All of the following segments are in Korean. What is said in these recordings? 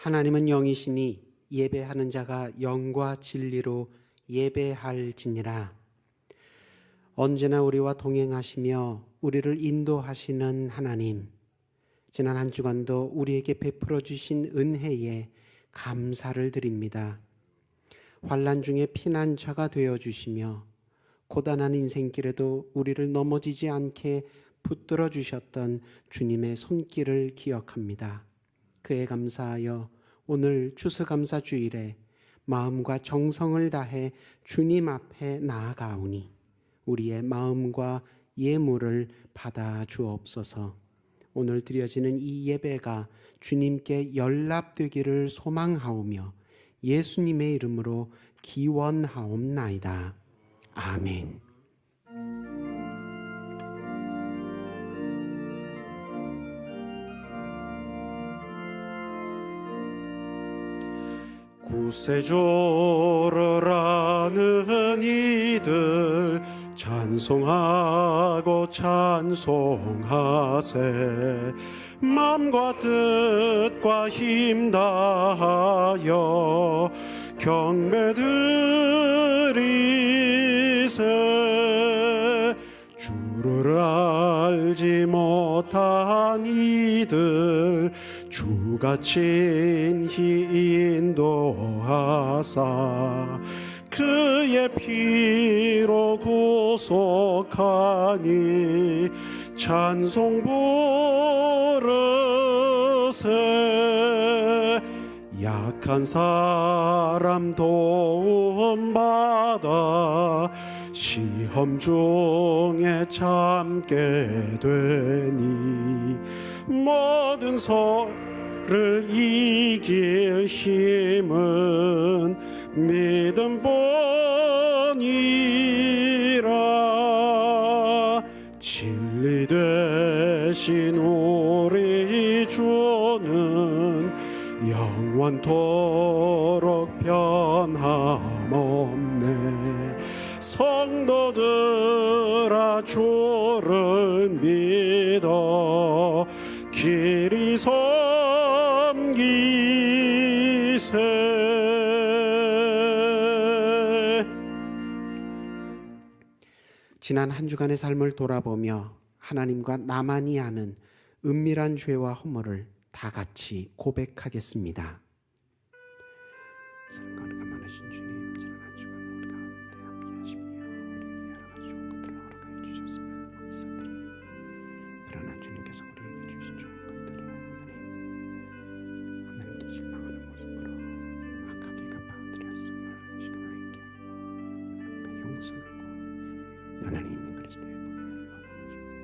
하나님은 영이시니 예배하는 자가 영과 진리로 예배할지니라. 언제나 우리와 동행하시며 우리를 인도하시는 하나님, 지난 한 주간도 우리에게 베풀어 주신 은혜에 감사를 드립니다. 환난 중에 피난처가 되어 주시며 고단한 인생길에도 우리를 넘어지지 않게 붙들어 주셨던 주님의 손길을 기억합니다. 그에 감사하여 오늘 추수감사 주일에 마음과 정성을 다해 주님 앞에 나아가오니 우리의 마음과 예물을 받아 주옵소서. 오늘 드려지는 이 예배가 주님께 연락되기를 소망하오며 예수님의 이름으로 기원하옵나이다. 아멘. 구세주를 아는 이들 찬송하고 찬송하세. 맘과 뜻과 힘 다하여 경배드리세. 주를 알지 못한 이들 주가 친히 인도하사 그의 피로 구속하니 찬송 부르세. 약한 사람 도움받아 시험 중에 참게 되니 모든 소를 이길 힘은 믿음뿐이라. 진리 되신 우리 주는 영원토록 변함없네. 성도들아 주를 믿어 길이 섬기세. 지난 한 주간의 삶을 돌아보며 하나님과 나만이 아는 은밀한 죄와 허물을 다 같이 고백하겠습니다. 사랑과 은혜가 많으신 주님, 지난 한 주간 우리 가운데 함께 하시며 우리에게 여러 가지 좋은 것들을 허락하여 주셨으며 감사드립니다. 그러나 주님께서 우리에게 주신 좋은 것들을 하나님께 실망하는 모습으로 악하게 갚아드렸음을 시간하게 하나님의 용서를 구하고 하나님 그리스도의 보혈을 허락하시옵소서.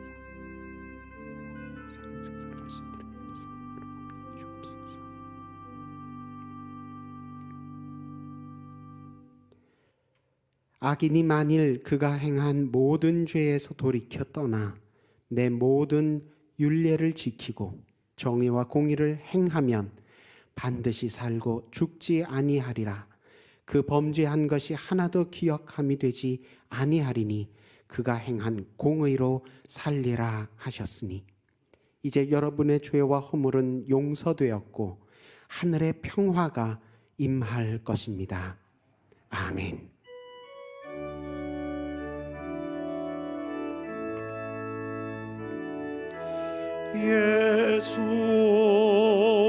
생생사를 말씀드리면서 여러분 주옵소서. 악인이 만일 그가 행한 모든 죄에서 돌이켜 떠나 내 모든 율례를 지키고 정의와 공의를 행하면 반드시 살고 죽지 아니하리라. 그 범죄한 것이 하나도 기억함이 되지 아니하리니 그가 행한 공의로 살리라 하셨으니 이제 여러분의 죄와 허물은 용서되었고 하늘의 평화가 임할 것입니다. 아멘. 예수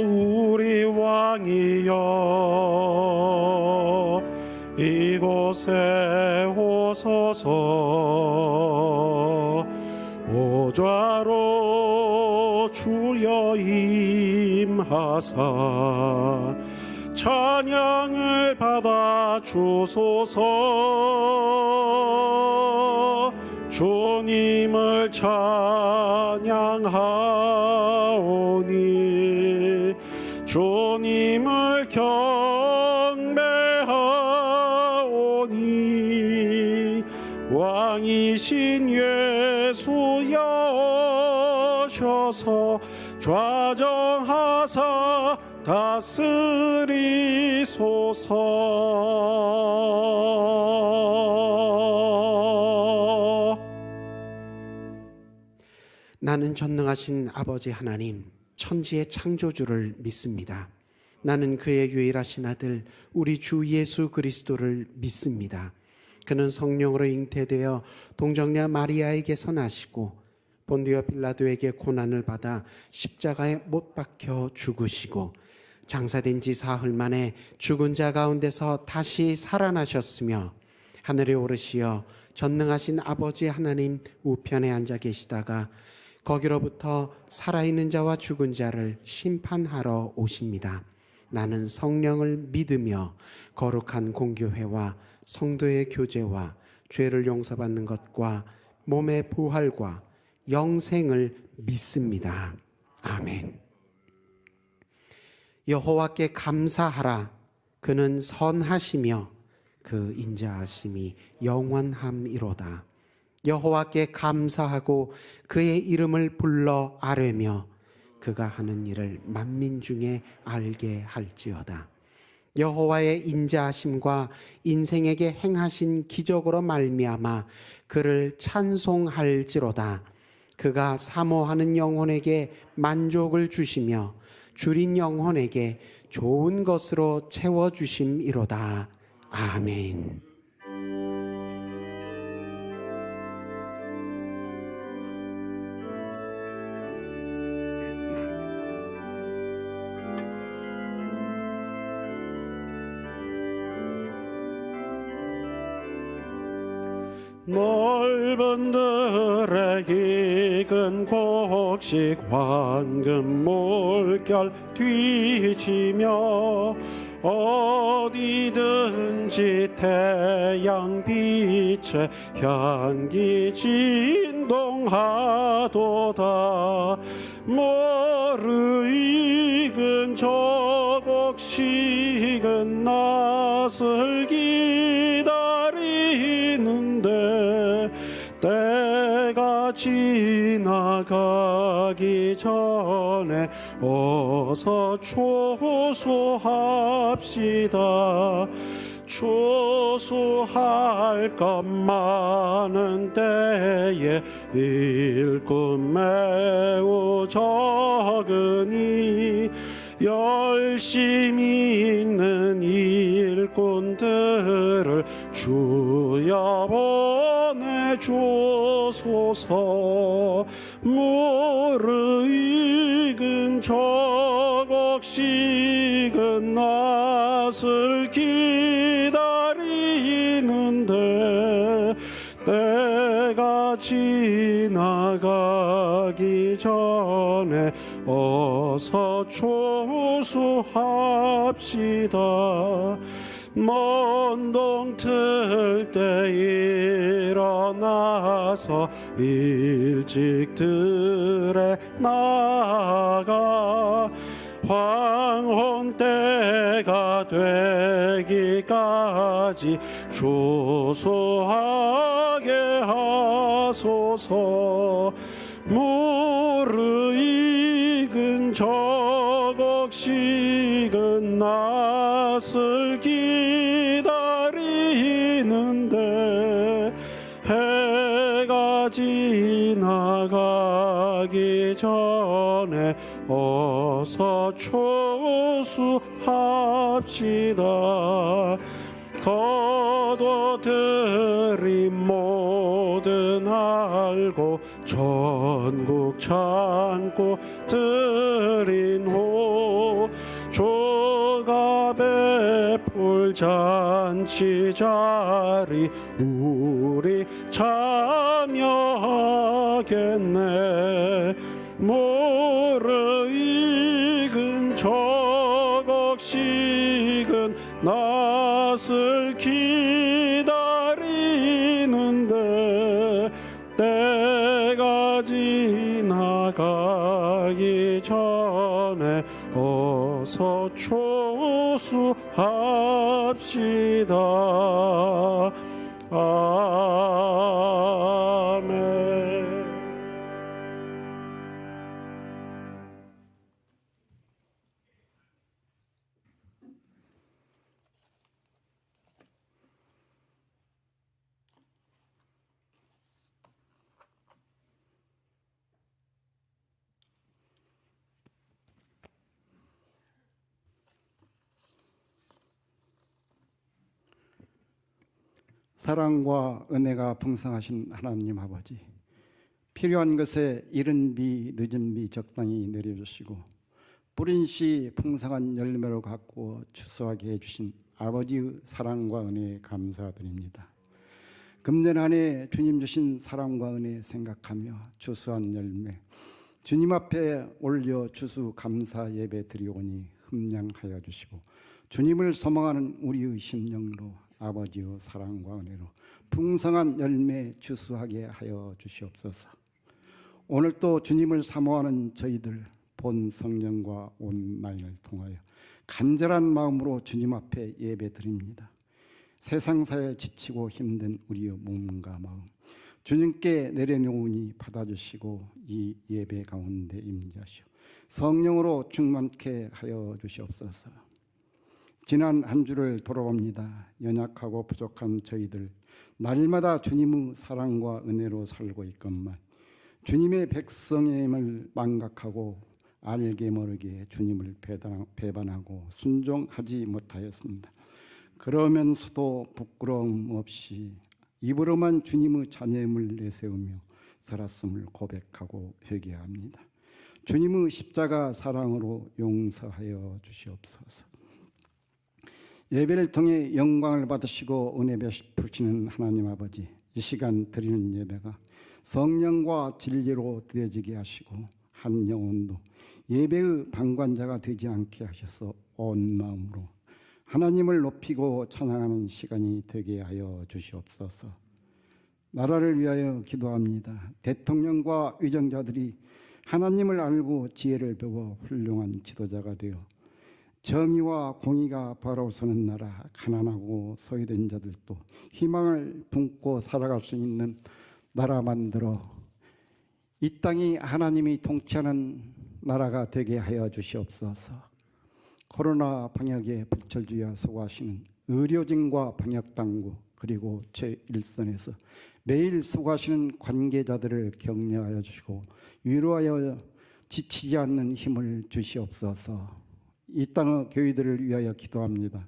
우리 왕이여 이곳에 오소서. 보좌로 주여 임하사 찬양을 받아 주소서. 주님을 찬양하오니 주님을 경배하오니 왕이신 예수여 오셔서 좌정하사 다스리소서. 나는 전능하신 아버지 하나님, 천지의 창조주를 믿습니다. 나는 그의 유일하신 아들 우리 주 예수 그리스도를 믿습니다. 그는 성령으로 잉태되어 동정녀 마리아에게서 나시고 본디오 빌라도에게 고난을 받아 십자가에 못 박혀 죽으시고 장사된 지 사흘 만에 죽은 자 가운데서 다시 살아나셨으며 하늘에 오르시어 전능하신 아버지 하나님 우편에 앉아 계시다가 거기로부터 살아있는 자와 죽은 자를 심판하러 오십니다. 나는 성령을 믿으며 거룩한 공교회와 성도의 교제와 죄를 용서받는 것과 몸의 부활과 영생을 믿습니다. 아멘. 여호와께 감사하라. 그는 선하시며 그 인자하심이 영원함이로다. 여호와께 감사하고 그의 이름을 불러 아뢰며 그가 하는 일을 만민 중에 알게 할지어다. 여호와의 인자하심과 인생에게 행하신 기적으로 말미암아 그를 찬송할지로다. 그가 사모하는 영혼에게 만족을 주시며 줄인 영혼에게 좋은 것으로 채워주심이로다. 아멘. 넓은 들에 익은 곡식 황금 물결 뒤지며 어디든지 태양빛에 향기 진동하도다. 모르 익은 저 곡식은 낯을 기다리는데 때가 지나가기 전에 어서 초소합시다. 초소할 것 많은 때에 일꾼 매우 적으니 열심히 있는 일꾼들을 주여 보내주소서. 무르익은 저 곡식은 낯을 기다리는데 때가 지나가기 전에 어서 초수합시다. 먼 동틀 때 일어나서 일찍 들에 나가 황혼 때가 되기까지 조소하게 하소서. 무르익은 저 곡식은 낯을 기다리는데 해가 지나가기 전에 어서 초수합시다. 거둬들이 모든 알고 전국 창고 들인 호 조갑의 풀잔치 자리 우리 참여하겠네. 무르익은 저 곡식은 낯을 기다리는데 때가 지나가기 전에 어서 초수합시다. 아멘. 사랑과 은혜가 풍성하신 하나님 아버지, 필요한 것에 이른 비 늦은 비 적당히 내려주시고 뿌린 씨 풍성한 열매로 가꾸어 추수하게 해주신 아버지의 사랑과 은혜에 감사드립니다. 금년 한 해 주님 주신 사랑과 은혜 생각하며 추수한 열매 주님 앞에 올려 추수 감사 예배 드리오니 흠량하여 주시고 주님을 소망하는 우리의 심령으로 아버지의 사랑과 은혜로 풍성한 열매 추수하게 하여 주시옵소서. 오늘 또 주님을 사모하는 저희들 본 성령과 온라인을 통하여 간절한 마음으로 주님 앞에 예배 드립니다. 세상사에 지치고 힘든 우리의 몸과 마음 주님께 내려놓으니 받아주시고 이 예배 가운데 임재하시오 성령으로 충만케 하여 주시옵소서. 지난 한 주를 돌아봅니다. 연약하고 부족한 저희들 날마다 주님의 사랑과 은혜로 살고 있건만 주님의 백성임을 망각하고 알게 모르게 주님을 배반하고 순종하지 못하였습니다. 그러면서도 부끄러움 없이 입으로만 주님의 자녀임을 내세우며 살았음을 고백하고 회개합니다. 주님의 십자가 사랑으로 용서하여 주시옵소서. 예배를 통해 영광을 받으시고 은혜 베푸시는 하나님 아버지, 이 시간 드리는 예배가 성령과 진리로 드려지게 하시고 한 영혼도 예배의 방관자가 되지 않게 하셔서 온 마음으로 하나님을 높이고 찬양하는 시간이 되게 하여 주시옵소서. 나라를 위하여 기도합니다. 대통령과 위정자들이 하나님을 알고 지혜를 배워 훌륭한 지도자가 되어 정의와 공의가 바로 서는 나라, 가난하고 소외된 자들도 희망을 품고 살아갈 수 있는 나라 만들어 이 땅이 하나님이 통치하는 나라가 되게 하여 주시옵소서. 코로나 방역에 불철주야 수고하시는 의료진과 방역당국 그리고 제1선에서 매일 수고하시는 관계자들을 격려하여 주시고 위로하여 지치지 않는 힘을 주시옵소서. 이 땅의 교회들을 위하여 기도합니다.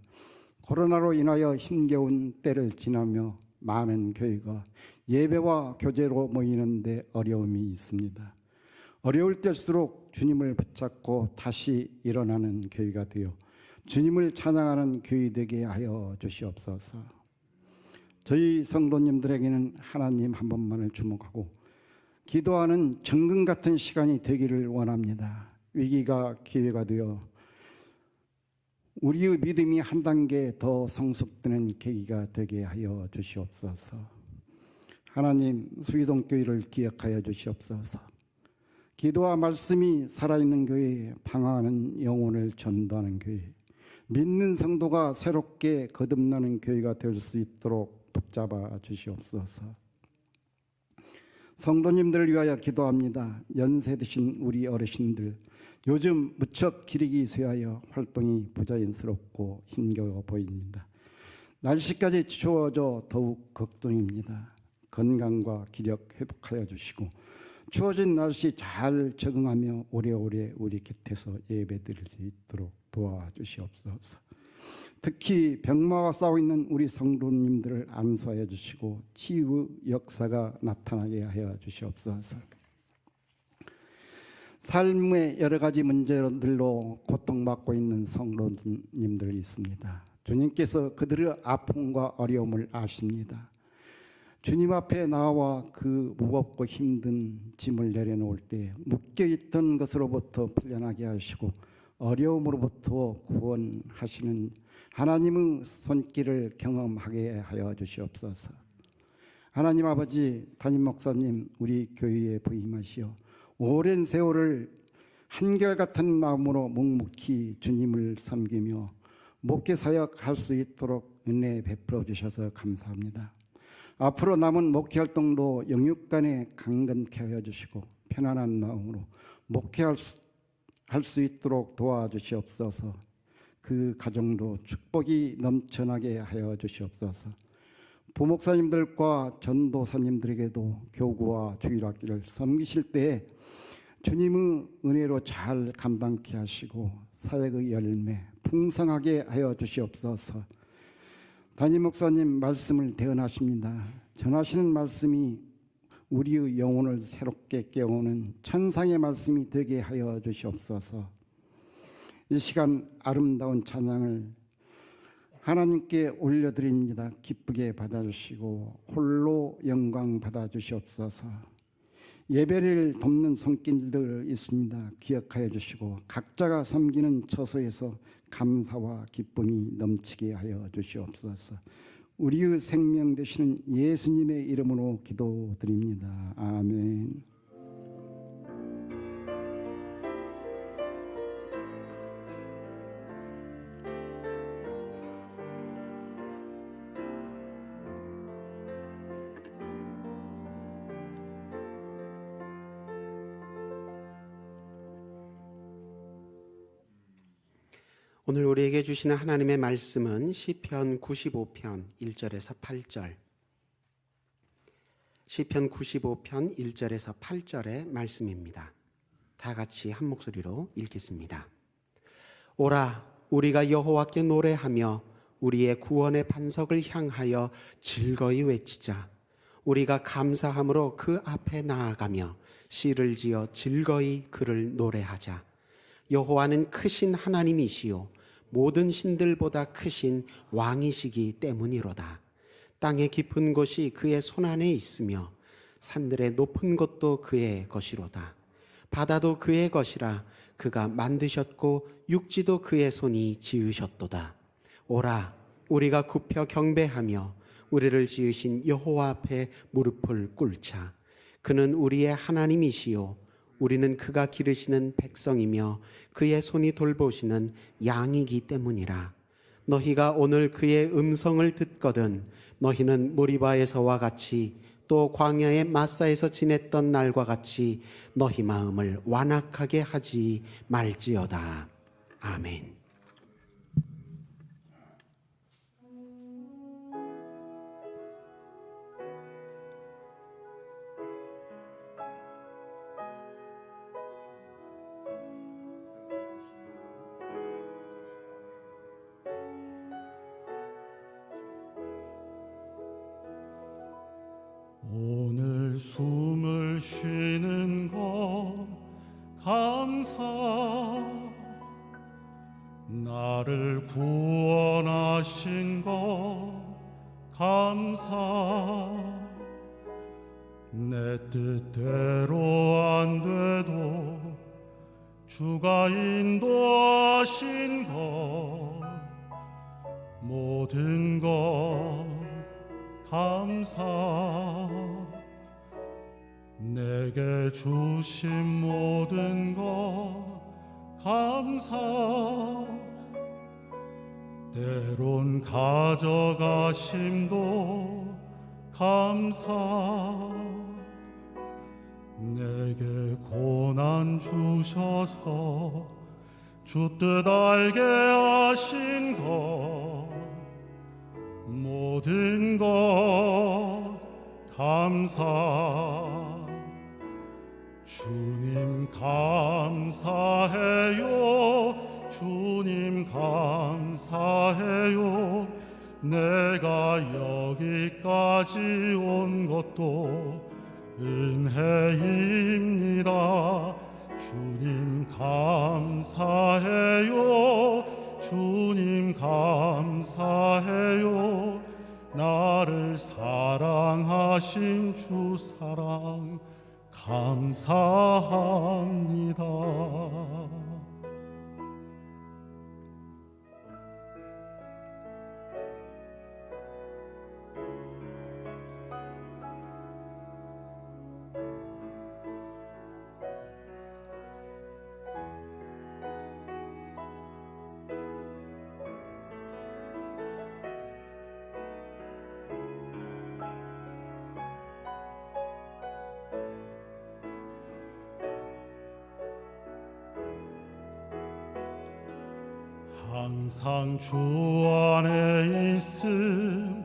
코로나로 인하여 힘겨운 때를 지나며 많은 교회가 예배와 교제로 모이는데 어려움이 있습니다. 어려울 때일수록 주님을 붙잡고 다시 일어나는 교회가 되어 주님을 찬양하는 교회 되게 하여 주시옵소서. 저희 성도님들에게는 하나님 한 번만을 주목하고 기도하는 정금 같은 시간이 되기를 원합니다. 위기가 기회가 되어 우리의 믿음이 한 단계 더 성숙되는 계기가 되게 하여 주시옵소서. 하나님, 수의동교회를 기억하여 주시옵소서. 기도와 말씀이 살아있는 교회, 방황하는 영혼을 전도하는 교회, 믿는 성도가 새롭게 거듭나는 교회가 될 수 있도록 붙잡아 주시옵소서. 성도님들을 위하여 기도합니다. 연세 드신 우리 어르신들, 요즘 무척 기력이 쇠하여 활동이 부자연스럽고 힘겨워 보입니다. 날씨까지 추워져 더욱 걱정입니다. 건강과 기력 회복하여 주시고 추워진 날씨 잘 적응하며 오래오래 우리 곁에서 예배드릴 수 있도록 도와주시옵소서. 특히 병마와 싸우고 있는 우리 성도님들을 안수하여 주시고 치유 역사가 나타나게 하여 주시옵소서. 삶의 여러 가지 문제들로 고통받고 있는 성도님들이 있습니다. 주님께서 그들의 아픔과 어려움을 아십니다. 주님 앞에 나와 그 무겁고 힘든 짐을 내려놓을 때 묶여있던 것으로부터 풀려나게 하시고 어려움으로부터 구원하시는 하나님의 손길을 경험하게 하여 주시옵소서. 하나님 아버지, 담임 목사님 우리 교회에 부임하시어 오랜 세월을 한결같은 마음으로 묵묵히 주님을 섬기며 목회 사역할 수 있도록 은혜 베풀어 주셔서 감사합니다. 앞으로 남은 목회 활동도 영육간에 강건케 하여 주시고 편안한 마음으로 목회할 수 있도록 도와주시옵소서. 그 가정도 축복이 넘쳐나게 하여 주시옵소서. 부목사님들과 전도사님들에게도 교구와 주일학기를 섬기실 때에 주님의 은혜로 잘 감당케 하시고 사역의 열매 풍성하게 하여 주시옵소서. 담임 목사님 말씀을 대언하십니다. 전하시는 말씀이 우리의 영혼을 새롭게 깨우는 천상의 말씀이 되게 하여 주시옵소서. 이 시간 아름다운 찬양을 하나님께 올려드립니다. 기쁘게 받아주시고 홀로 영광 받아주시옵소서. 예배를 돕는 손길들 있습니다. 기억하여 주시고 각자가 섬기는 처소에서 감사와 기쁨이 넘치게 하여 주시옵소서. 우리의 생명 되시는 예수님의 이름으로 기도드립니다. 아멘. 오늘 우리에게 주시는 하나님의 말씀은 시편 95편 1절에서 8절, 시편 95편 1절에서 8절의 말씀입니다. 다 같이 한 목소리로 읽겠습니다. 오라, 우리가 여호와께 노래하며 우리의 구원의 반석을 향하여 즐거이 외치자. 우리가 감사함으로 그 앞에 나아가며 시를 지어 즐거이 그를 노래하자. 여호와는 크신 하나님이시요 모든 신들보다 크신 왕이시기 때문이로다. 땅의 깊은 곳이 그의 손안에 있으며 산들의 높은 곳도 그의 것이로다. 바다도 그의 것이라 그가 만드셨고 육지도 그의 손이 지으셨도다. 오라, 우리가 굽혀 경배하며 우리를 지으신 여호와 앞에 무릎을 꿇자. 그는 우리의 하나님이시요 우리는 그가 기르시는 백성이며 그의 손이 돌보시는 양이기 때문이라. 너희가 오늘 그의 음성을 듣거든 너희는 모리바에서와 같이 또 광야의 마사에서 지냈던 날과 같이 너희 마음을 완악하게 하지 말지어다. 아멘. 오늘 숨을 쉬는 것 감사, 나를 구원하신 것 감사. 내 뜻대로 안 돼도 주가 인도하신 것 모든 것 감사. 내게 주신 모든 것 감사. 때론 가져가심도 감사. 내게 고난 주셔서 주 뜻 알게 하신 것 모든 것 감사. 주님 감사해요. 주님 감사해요. 내가 여기까지 온 것도 은혜입니다. 주님 감사해요. 주님 감사해요. 나를 사랑하신 주 사랑 감사합니다. 항상 주 안에 있음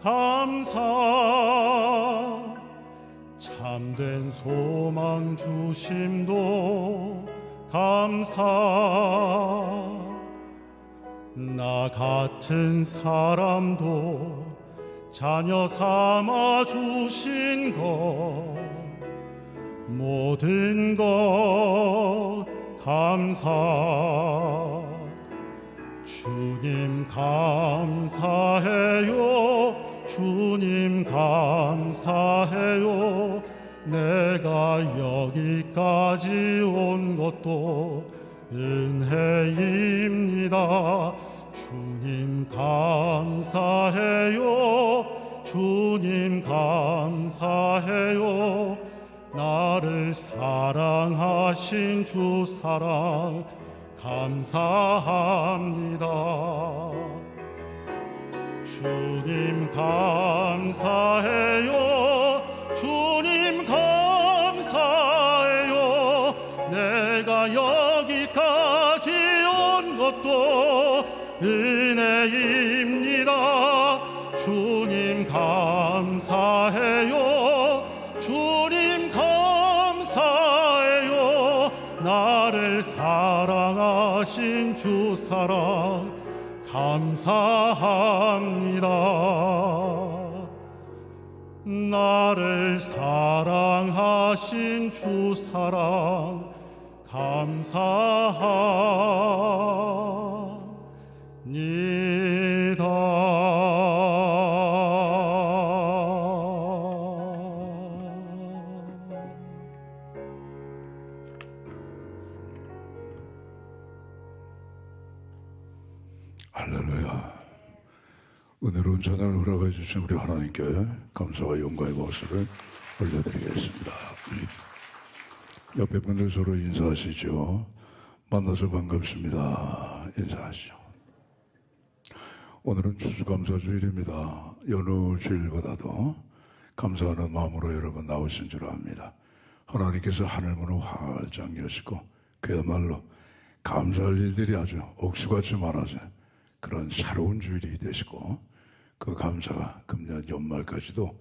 감사. 참된 소망 주심도 감사. 나 같은 사람도 자녀 삼아 주신 것 모든 것 감사 주님 감사해요 주님 감사해요 내가 여기까지 온 것도 은혜입니다 주님 감사해요 주님 감사해요 나를 사랑하신 주 사랑 감사합니다 주님 감사해요 주님 감사해요 내가 여기까지 온 것도 은혜입니다 주님 감사해요 주님 감사해요 나를 사랑하신 주 사랑 감사합니다 나를 사랑하신 주 사랑 감사합니다 할렐루야. 은혜로운 찬양을 허락해 주신 우리 하나님께 감사와 영광의 박수를 올려드리겠습니다. 옆에 분들 서로 인사하시죠. 만나서 반갑습니다. 인사하시죠. 오늘은 추수감사주일입니다. 여느 주일보다도 감사하는 마음으로 여러분 나오신 줄 압니다. 하나님께서 하늘문을 활짝 여시고 그야말로 감사할 일들이 아주 억수같이 많아져요. 그런 새로운 주일이 되시고 그 감사가 금년 연말까지도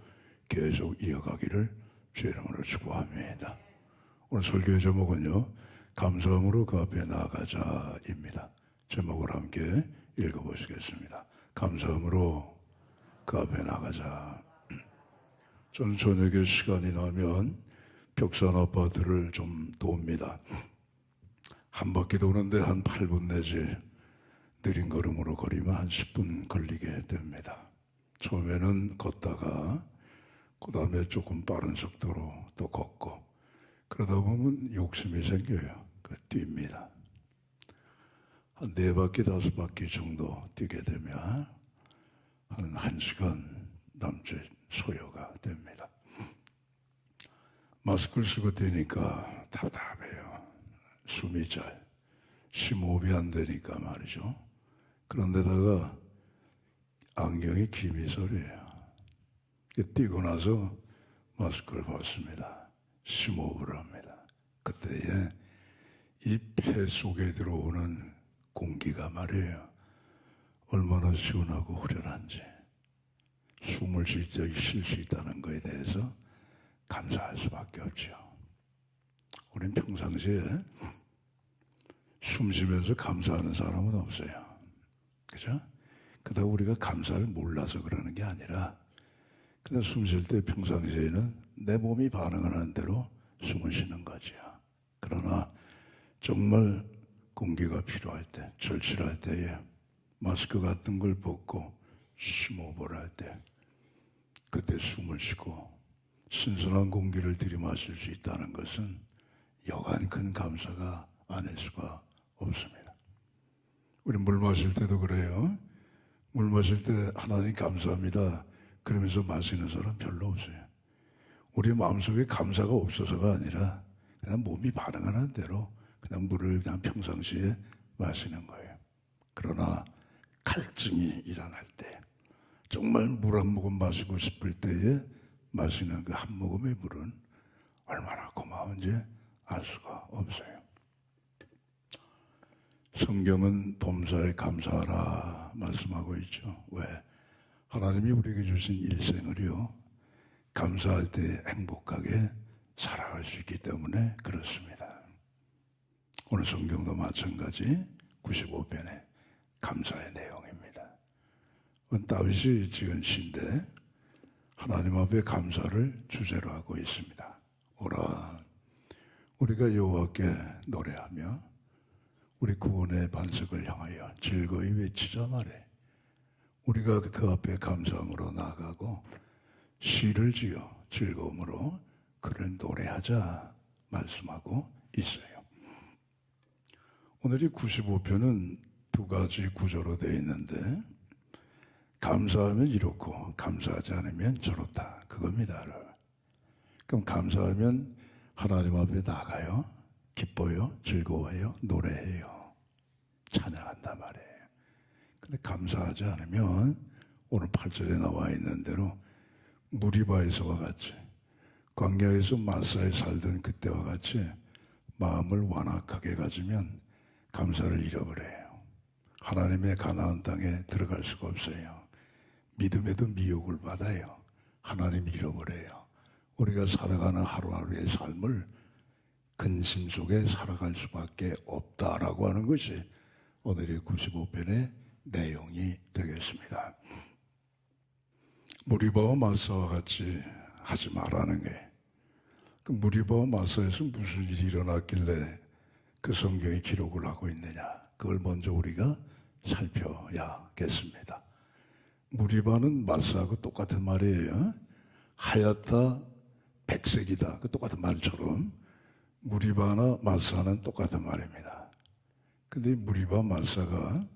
계속 이어가기를 주의 이름으로 축복합니다. 오늘 설교의 제목은요 감사함으로 그 앞에 나아가자입니다. 제목을 함께 읽어보시겠습니다. 감사함으로 그 앞에 나가자. 저는 저녁에 시간이 나면 벽산 아파트를 좀 돕니다. 한 바퀴 도는데 한 8분 내지 느린 걸음으로 걸으면 한 10분 걸리게 됩니다. 처음에는 걷다가 그 다음에 조금 빠른 속도로 또 걷고 그러다 보면 욕심이 생겨요. 뜁니다. 한 4바퀴 5바퀴 정도 뛰게 되면 한 1시간 남짓 소요가 됩니다. 마스크를 쓰고 뛰니까 답답해요. 숨이 잘 심호흡이 안 되니까 말이죠. 그런데다가 안경이 기미설이에요. 뛰고 나서 마스크를 벗습니다. 심호흡을 합니다. 그때에 이 폐 속에 들어오는 공기가 말이에요. 얼마나 시원하고 후련한지 숨을 쉴 수 있다는 것에 대해서 감사할 수밖에 없죠. 우린 평상시에 숨 쉬면서 감사하는 사람은 없어요. 그죠? 그렇다고 우리가 감사를 몰라서 그러는 게 아니라 그냥 숨 쉴 때 평상시에는 내 몸이 반응하는 대로 숨을 쉬는 거죠. 그러나 정말 공기가 필요할 때, 절실할 때에 마스크 같은 걸 벗고 심호흡을 할 때 그때 숨을 쉬고 신선한 공기를 들이마실 수 있다는 것은 여간 큰 감사가 아닐 수가 없습니다. 우리 물 마실 때도 그래요. 물 마실 때 하나님 감사합니다 그러면서 마시는 사람 별로 없어요. 우리 마음속에 감사가 없어서가 아니라 그냥 몸이 반응하는 대로 그냥 물을 그냥 평상시에 마시는 거예요. 그러나 갈증이 일어날 때 정말 물 한 모금 마시고 싶을 때에 마시는 그 한 모금의 물은 얼마나 고마운지 알 수가 없어요. 성경은 범사에 감사하라 말씀하고 있죠. 왜? 하나님이 우리에게 주신 일생을요 감사할 때 행복하게 살아갈 수 있기 때문에 그렇습니다. 오늘 성경도 마찬가지 95편에 감사의 내용입니다. 그건 다윗이 지은 시인데 하나님 앞에 감사를 주제로 하고 있습니다. 오라, 우리가 여호와께 노래하며 우리 구원의 반석을 향하여 즐거이 외치자 말해. 우리가 그 앞에 감사함으로 나아가고 시를 지어 즐거움으로 그를 노래하자 말씀하고 있어요. 오늘이 95편은 두 가지 구조로 되어 있는데 감사하면 이렇고 감사하지 않으면 저렇다, 그겁니다. 그럼 감사하면 하나님 앞에 나가요, 기뻐요, 즐거워요, 노래해요, 찬양한단 말이에요. 근데 감사하지 않으면 오늘 8절에 나와 있는 대로 무리바에서와 같이, 광야에서 마사에 살던 그때와 같이 마음을 완악하게 가지면 감사를 잃어버려요. 하나님의 가나안 땅에 들어갈 수가 없어요. 믿음에도 미혹을 받아요. 하나님 잃어버려요. 우리가 살아가는 하루하루의 삶을 근심 속에 살아갈 수밖에 없다라고 하는 것이 오늘의 95편의 내용이 되겠습니다. 무리바와 마사와 같이 하지 말라는 게, 그 무리바와 마사에서 무슨 일이 일어났길래 그 성경이 기록을 하고 있느냐, 그걸 먼저 우리가 살펴야겠습니다. 무리바는 마사하고 똑같은 말이에요. 하얗다, 백색이다, 그 똑같은 말처럼 무리바나 마사는 똑같은 말입니다. 근데 무리바 마사가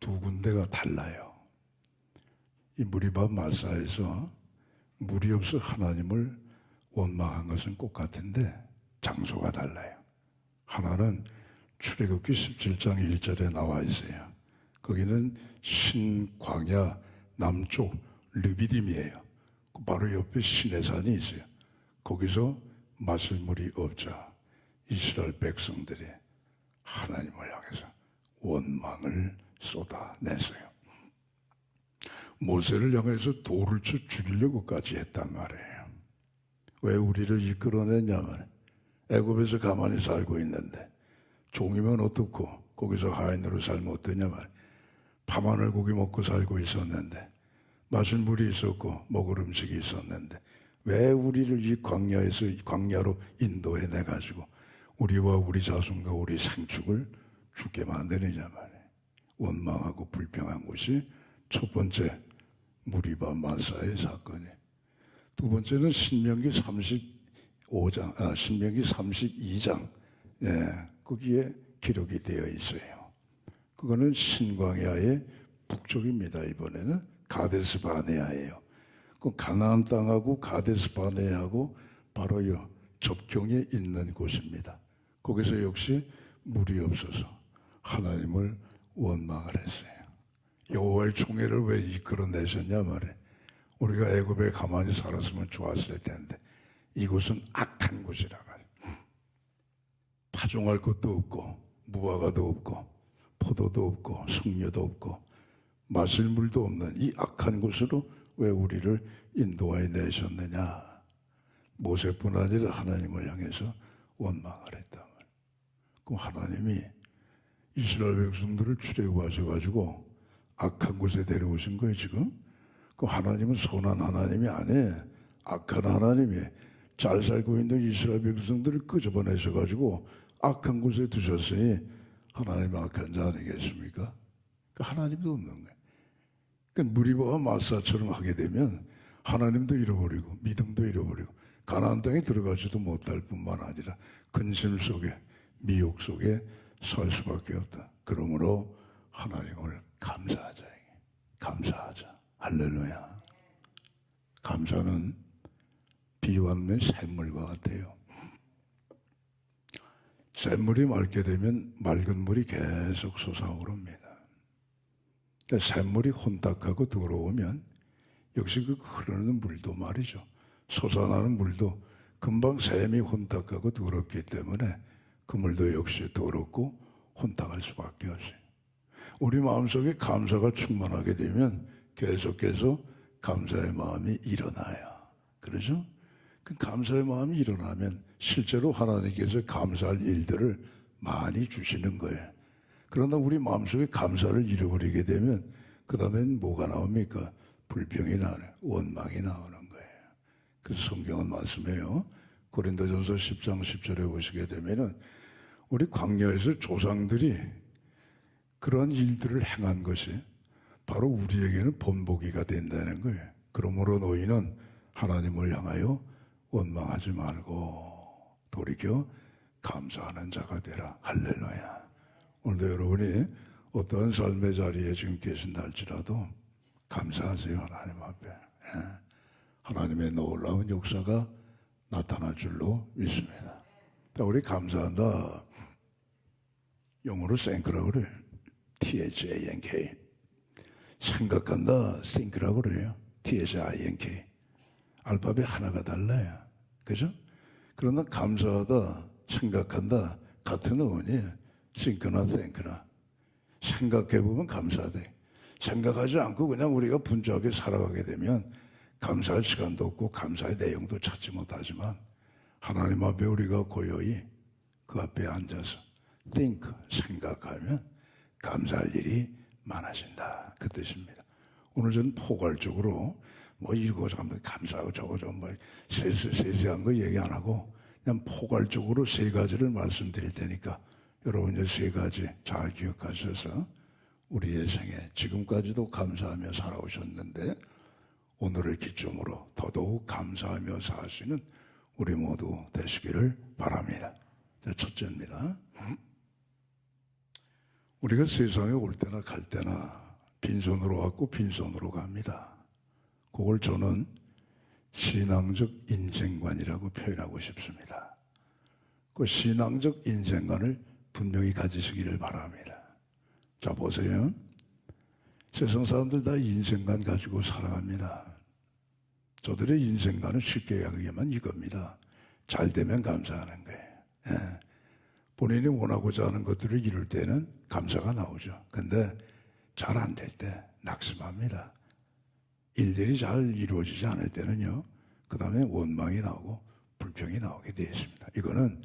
두 군데가 달라요. 이 무리바 마사에서 물이 없어 하나님을 원망한 것은 똑같은데 장소가 달라요. 하나는 출애굽기 17장 1절에 나와 있어요. 거기는 신광야 남쪽 르비딤이에요. 바로 옆에 시내산이 있어요. 거기서 마실 물이 없자 이스라엘 백성들이 하나님을 향해서 원망을 쏟아냈어요. 모세를 향해서 돌을 쳐 죽이려고까지 했단 말이에요. 왜 우리를 이끌어냈냐면 애굽에서 가만히 살고 있는데 종이면 어떻고 거기서 하인으로 살면 어떠냐면 밤하늘 고기 먹고 살고 있었는데 마실 물이 있었고 먹을 음식이 있었는데 왜 우리를 이 광야로 인도해 내가지고 우리와 우리 자손과 우리 생축을 죽게 만드느냐 말이에요. 원망하고 불평한 것이 첫 번째 무리바 마사의 사건이에요. 두 번째는 신명기 32장, 거기에 기록이 되어 있어요. 그거는 신광야의 북쪽입니다. 이번에는 가데스 바네아예요. 그 가나안 땅하고 가데스 바네아하고 바로 요 접경에 있는 곳입니다. 거기서 역시 물이 없어서 하나님을 원망을 했어요. 여호와의 총회를 왜 이끌어내셨냐 말이에요. 우리가 애굽에 가만히 살았으면 좋았을 텐데 이곳은 악한 곳이라 말이에요. 파종할 것도 없고 무화과도 없고 포도도 없고 석류도 없고 마실 물도 없는 이 악한 곳으로 왜 우리를 인도하여 내셨느냐. 모세뿐 아니라 하나님을 향해서 원망을 했단 말이에요. 그럼 하나님이 이스라엘 백성들을 출애굽하셔가지고 악한 곳에 데려오신 거예요 지금. 그럼 하나님은 선한 하나님이 아니에요. 악한 하나님이 잘 살고 있는 이스라엘 백성들을 끄집어내셔가지고 악한 곳에 두셨으니 하나님 악한 자 아니겠습니까? 하나님도 없는 거예요. 그러니까 무리바와 마사처럼 하게 되면 하나님도 잃어버리고 믿음도 잃어버리고 가나안 땅에 들어가지도 못할 뿐만 아니라 근심 속에 미혹 속에 살 수밖에 없다. 그러므로 하나님을 감사하자. 감사하자. 할렐루야. 감사는 비유하면 샘물과 같아요. 샘물이 맑게 되면 맑은 물이 계속 솟아오릅니다. 그러니까 샘물이 혼탁하고 더러우면 역시 그 흐르는 물도 말이죠. 솟아나는 물도 금방 샘이 혼탁하고 더럽기 때문에 그 물도 역시 더럽고 혼탁할 수밖에 없어요. 우리 마음속에 감사가 충만하게 되면 계속해서 감사의 마음이 일어나요. 그렇죠? 그 감사의 마음이 일어나면 실제로 하나님께서 감사할 일들을 많이 주시는 거예요. 그러나 우리 마음속에 감사를 잃어버리게 되면 그 다음엔 뭐가 나옵니까? 불평이 나오네, 원망이 나오는 거예요. 그래서 성경은 말씀해요. 고린도전서 10장 10절에 보시게 되면은 우리 광야에서 조상들이 그러한 일들을 행한 것이 바로 우리에게는 본보기가 된다는 거예요. 그러므로 너희는 하나님을 향하여 원망하지 말고 돌이켜 감사하는 자가 되라. 할렐루야. 오늘도 여러분이 어떠한 삶의 자리에 지금 계신다 할지라도 감사하세요. 하나님 앞에. 하나님의 놀라운 역사가 나타날 줄로 믿습니다. 우리 감사한다. 영어로 thank라고 그래요. THANK. 생각한다. think라고 그래요. THINK. 알파벳 하나가 달라요. 그죠? 그러나 감사하다, 생각한다 같은 어원이에요. think나 thank나. 생각해보면 감사돼. 생각하지 않고 그냥 우리가 분주하게 살아가게 되면 감사할 시간도 없고 감사의 내용도 찾지 못하지만 하나님 앞에 우리가 고요히 그 앞에 앉아서 think, 생각하면 감사할 일이 많아진다. 그 뜻입니다. 오늘 전 포괄적으로 뭐 이거 감사하고 저거 뭐 세세한 거 얘기 안 하고 그냥 포괄적으로 세 가지를 말씀드릴 테니까 여러분 이 세 가지 잘 기억하셔서 우리의 생에 지금까지도 감사하며 살아오셨는데 오늘을 기점으로 더더욱 감사하며 사시는 우리 모두 되시기를 바랍니다. 자, 첫째입니다. 우리가 세상에 올 때나 갈 때나 빈손으로 왔고 빈손으로 갑니다. 그걸 저는 신앙적 인생관이라고 표현하고 싶습니다. 그 신앙적 인생관을 분명히 가지시기를 바랍니다. 자, 보세요. 세상 사람들 다 인생관 가지고 살아갑니다. 저들의 인생관은 쉽게 이야기하면 이겁니다. 잘 되면 감사하는 거예요. 본인이 원하고자 하는 것들을 이룰 때는 감사가 나오죠. 근데 잘 안 될 때 낙심합니다. 일들이 잘 이루어지지 않을 때는요, 그 다음에 원망이 나오고 불평이 나오게 되어 있습니다. 이거는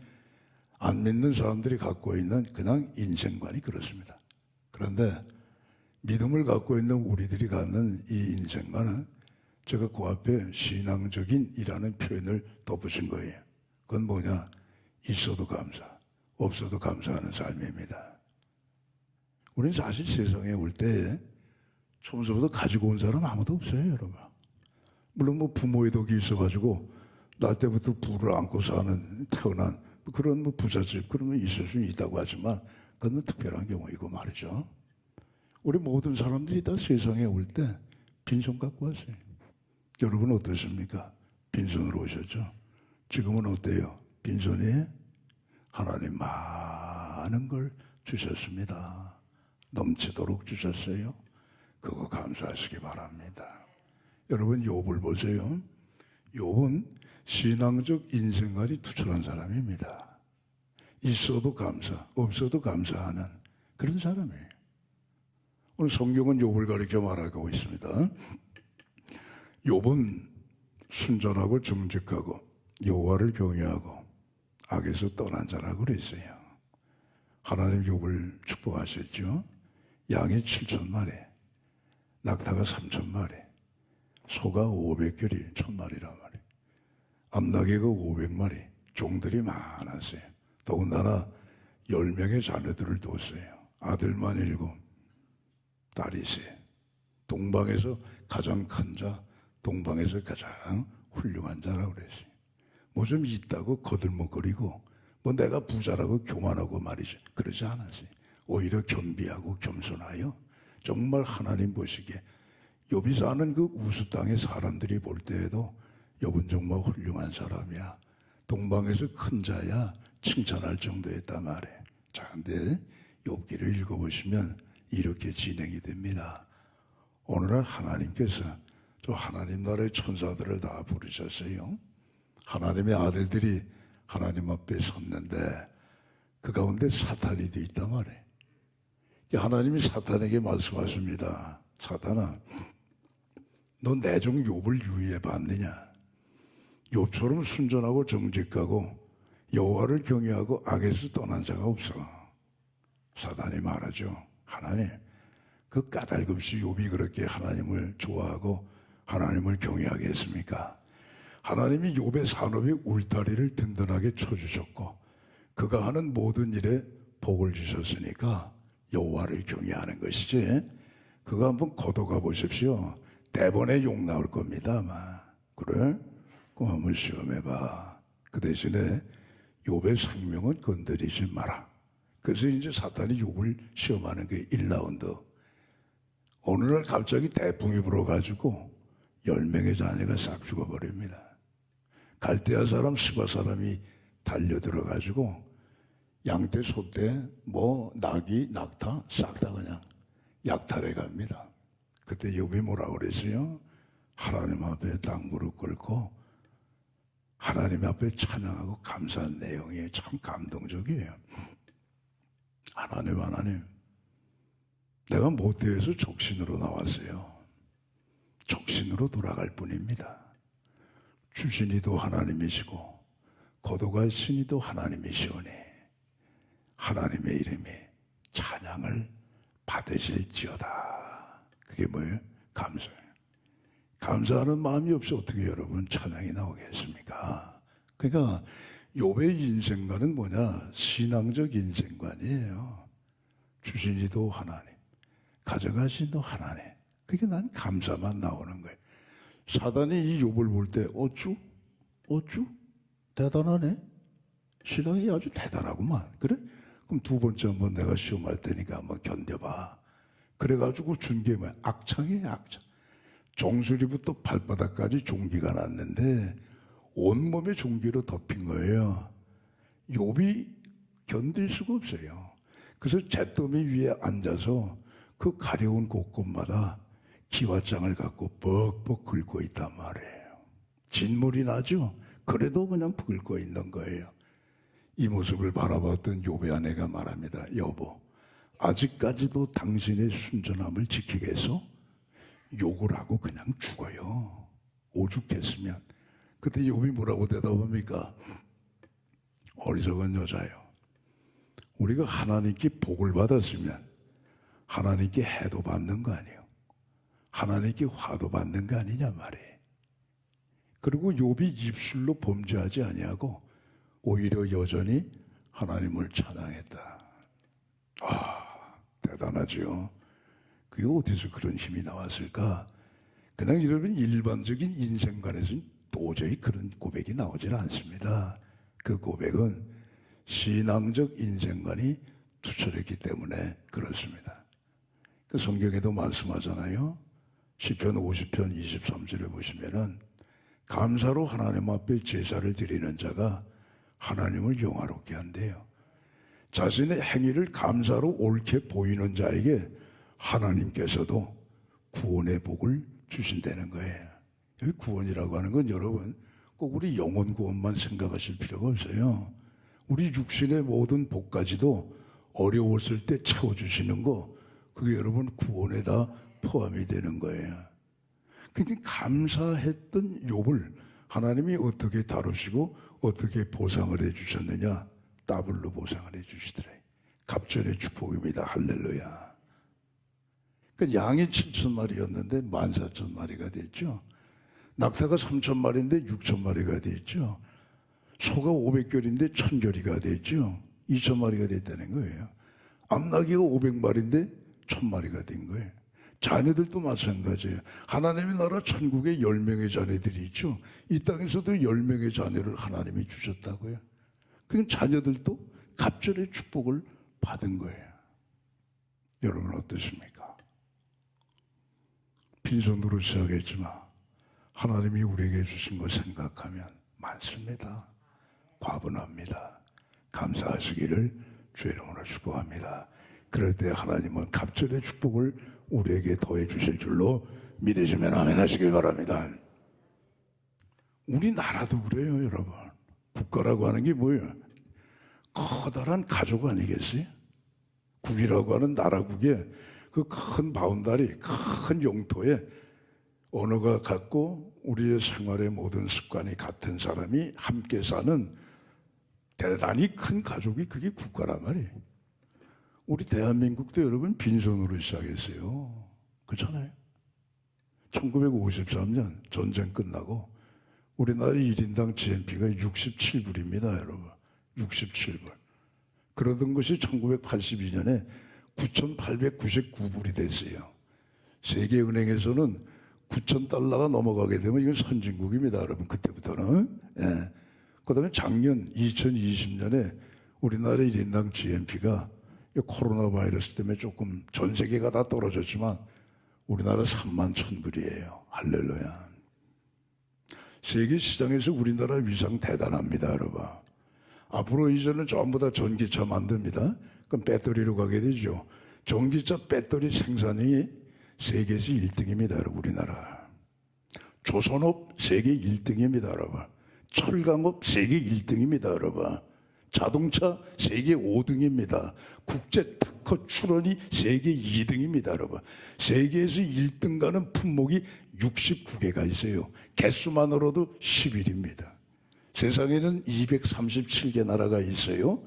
안 믿는 사람들이 갖고 있는 그냥 인생관이 그렇습니다. 그런데 믿음을 갖고 있는 우리들이 갖는 이 인생관은 제가 그 앞에 신앙적인이라는 표현을 덧붙인 거예요. 그건 뭐냐? 있어도 감사, 없어도 감사하는 삶입니다. 우리는 사실 세상에 올 때에 처음부터 가지고 온 사람 아무도 없어요, 여러분. 물론 뭐 부모의 덕이 있어가지고 날 때부터 부를 안고 사는 태어난 그런 뭐 부잣집 그런 거 있을 수 있다고 하지만 그건 특별한 경우이고 말이죠. 우리 모든 사람들이 다 세상에 올 때 빈손 갖고 왔어요. 여러분 어떠십니까? 빈손으로 오셨죠? 지금은 어때요? 빈손이 하나님 많은 걸 주셨습니다. 넘치도록 주셨어요. 그거 감사하시기 바랍니다. 여러분 욥을 보세요. 욥은 신앙적 인생관이 투철한 사람입니다. 있어도 감사, 없어도 감사하는 그런 사람이에요. 오늘 성경은 욥을 가리켜 말하고 있습니다. 욥은 순전하고 정직하고 여호와를 경외하고 악에서 떠난 자라고 그랬어요. 하나님 욥을 축복하셨죠. 양이 7,000마리, 낙타가 3,000마리, 소가 500결이 1,000마리란 말이에요. 암나귀가 500마리, 종들이 많았어요. 더군다나 10명의 자녀들을 뒀어요. 아들만 7, 딸이 3. 동방에서 가장 큰 자, 동방에서 가장 훌륭한 자라고 그랬어요. 뭐 좀 있다고 거들먹거리고 뭐 내가 부자라고 교만하고 말이죠. 그러지 않았어요. 오히려 겸비하고 겸손하여 정말 하나님 보시기에 욥이 사는 그 우수 땅의 사람들이 볼 때에도 욥은 정말 훌륭한 사람이야. 동방에서 큰 자야 칭찬할 정도였단 말이에요. 자, 근데 욥기를 읽어보시면 이렇게 진행이 됩니다. 오늘날 하나님께서 저 하나님 나라의 천사들을 다 부르셨어요. 하나님의 아들들이 하나님 앞에 섰는데 그 가운데 사탄이 돼 있단 말이에요. 하나님이 사탄에게 말씀하십니다. 사탄아, 너 내 종 욥을 유의해 봤느냐? 욥처럼 순전하고 정직하고 여호와를 경외하고 악에서 떠난 자가 없어. 사단이 말하죠. 하나님, 그 까닭없이 욥이 그렇게 하나님을 좋아하고 하나님을 경외하게 했습니까? 하나님이 욥의 산업의 울타리를 든든하게 쳐주셨고 그가 하는 모든 일에 복을 주셨으니까 여호와를 경외하는 것이지. 그거 한번 걷어가 보십시오. 대본에 욕 나올 겁니다 아마. 그래? 그럼 한번 시험해봐. 그 대신에 욥의 생명은 건드리지 마라. 그래서 이제 사탄이 욥을 시험하는 게 1라운드. 어느 날 갑자기 태풍이 불어가지고 10명의 자녀가 싹 죽어버립니다. 갈대아 사람, 스바 사람이 달려들어가지고 양떼, 소떼, 뭐 나귀, 낙타 싹 다 그냥 약탈해 갑니다. 그때 욥이 뭐라고 그랬어요? 하나님 앞에 땅무릎 꿇고 하나님 앞에 찬양하고 감사한 내용이 참 감동적이에요. 하나님, 내가 모태에서 적신으로 나왔어요. 적신으로 돌아갈 뿐입니다. 주신이도 하나님이시고 거두갈 신이도 하나님이시오니 하나님의 이름이 찬양을 받으실지어다. 그게 뭐예요? 감사예요. 감사하는 마음이 없이 어떻게 여러분 찬양이 나오겠습니까? 그러니까 욥의 인생관은 뭐냐? 신앙적 인생관이에요. 주신이도 하나님, 가져가신도 하나님. 그게 난 감사만 나오는 거예요. 사단이 이 욥을 볼 때 어쭈? 대단하네. 신앙이 아주 대단하구만. 그래? 그럼 두 번째 한번 내가 시험할 테니까 한번 견뎌봐. 그래가지고 준 게 뭐야? 악창이에요, 악창. 정수리부터 발바닥까지 종기가 났는데 온몸에 종기로 덮인 거예요. 욥이 견딜 수가 없어요. 그래서 잿더미 위에 앉아서 그 가려운 곳곳마다 기와장을 갖고 벅벅 긁고 있단 말이에요. 진물이 나죠? 그래도 그냥 긁고 있는 거예요. 이 모습을 바라봤던 욥의 아내가 말합니다. 여보, 아직까지도 당신의 순전함을 지키겠어? 욕을 하고 그냥 죽어요. 오죽했으면. 그때 욥이 뭐라고 대답합니까? 어리석은 여자요. 우리가 하나님께 복을 받았으면 하나님께 해도 받는 거 아니에요. 하나님께 화도 받는 거 아니냐 말이에요. 그리고 욥이 입술로 범죄하지 아니하고 오히려 여전히 하나님을 찬양했다. 대단하죠. 그게 어디서 그런 힘이 나왔을까? 그냥 여러분 일반적인 인생관에서는 도저히 그런 고백이 나오질 않습니다. 그 고백은 신앙적 인생관이 투철했기 때문에 그렇습니다. 그 성경에도 말씀하잖아요. 시편 50편 23절에 보시면은 감사로 하나님 앞에 제사를 드리는 자가 하나님을 영화롭게 한대요. 자신의 행위를 감사로 옳게 보이는 자에게 하나님께서도 구원의 복을 주신다는 거예요. 여기 구원이라고 하는 건 여러분 꼭 우리 영혼 구원만 생각하실 필요가 없어요. 우리 육신의 모든 복까지도 어려웠을 때 채워주시는 거, 그게 여러분 구원에 다 포함이 되는 거예요. 그러니까 감사했던 욥을 하나님이 어떻게 다루시고 어떻게 보상을 해주셨느냐? 더블로 보상을 해주시더래. 갑절의 축복입니다. 할렐루야. 그러니까 양이 7,000마리였는데 14,000마리가 됐죠. 낙타가 3,000마리인데 6,000마리가 됐죠. 소가 500결인데 1,000결이가 됐죠. 2,000마리가 됐다는 거예요. 암나귀가 500마리인데 1,000마리가 된 거예요. 자녀들도 마찬가지예요. 하나님의 나라 천국에 10명의 자녀들이 있죠. 이 땅에서도 10명의 자녀를 하나님이 주셨다고요. 그러니까 자녀들도 갑절의 축복을 받은 거예요. 여러분 어떠십니까? 빈손으로 시작했지만 하나님이 우리에게 주신 것 생각하면 많습니다. 과분합니다. 감사하시기를 주의 이름으로 축복합니다. 그럴 때 하나님은 갑절의 축복을 우리에게 더해 주실 줄로 믿으시면 아멘 하시길 바랍니다. 우리나라도 그래요, 여러분. 국가라고 하는 게 뭐예요? 커다란 가족 아니겠어요? 국이라고 하는 나라국에 그 큰 바운다리, 큰 영토에 언어가 같고 우리의 생활의 모든 습관이 같은 사람이 함께 사는 대단히 큰 가족이 그게 국가란 말이에요. 우리 대한민국도 여러분 빈손으로 시작했어요. 그렇잖아요. 1953년 전쟁 끝나고 우리나라 1인당 GNP가 67불입니다, 여러분. 67불. 그러던 것이 1982년에 9,899불이 됐어요. 세계은행에서는 9,000달러가 넘어가게 되면 이건 선진국입니다, 여러분. 그때부터는. 예. 그 다음에 작년 2020년에 우리나라 1인당 GNP가 코로나 바이러스 때문에 조금 전 세계가 다 떨어졌지만 우리나라 31,000불이에요. 할렐루야. 세계 시장에서 우리나라 위상 대단합니다, 여러분. 앞으로 이제는 전부 다 전기차 만듭니다. 그럼 배터리로 가게 되죠. 전기차 배터리 생산이 세계에서 1등입니다, 여러분. 우리나라. 조선업 세계 1등입니다, 여러분. 철강업 세계 1등입니다, 여러분. 자동차 세계 5등입니다. 국제 특허 출원이 세계 2등입니다, 여러분. 세계에서 1등 가는 품목이 69개가 있어요. 개수만으로도 10일입니다. 세상에는 237개 나라가 있어요.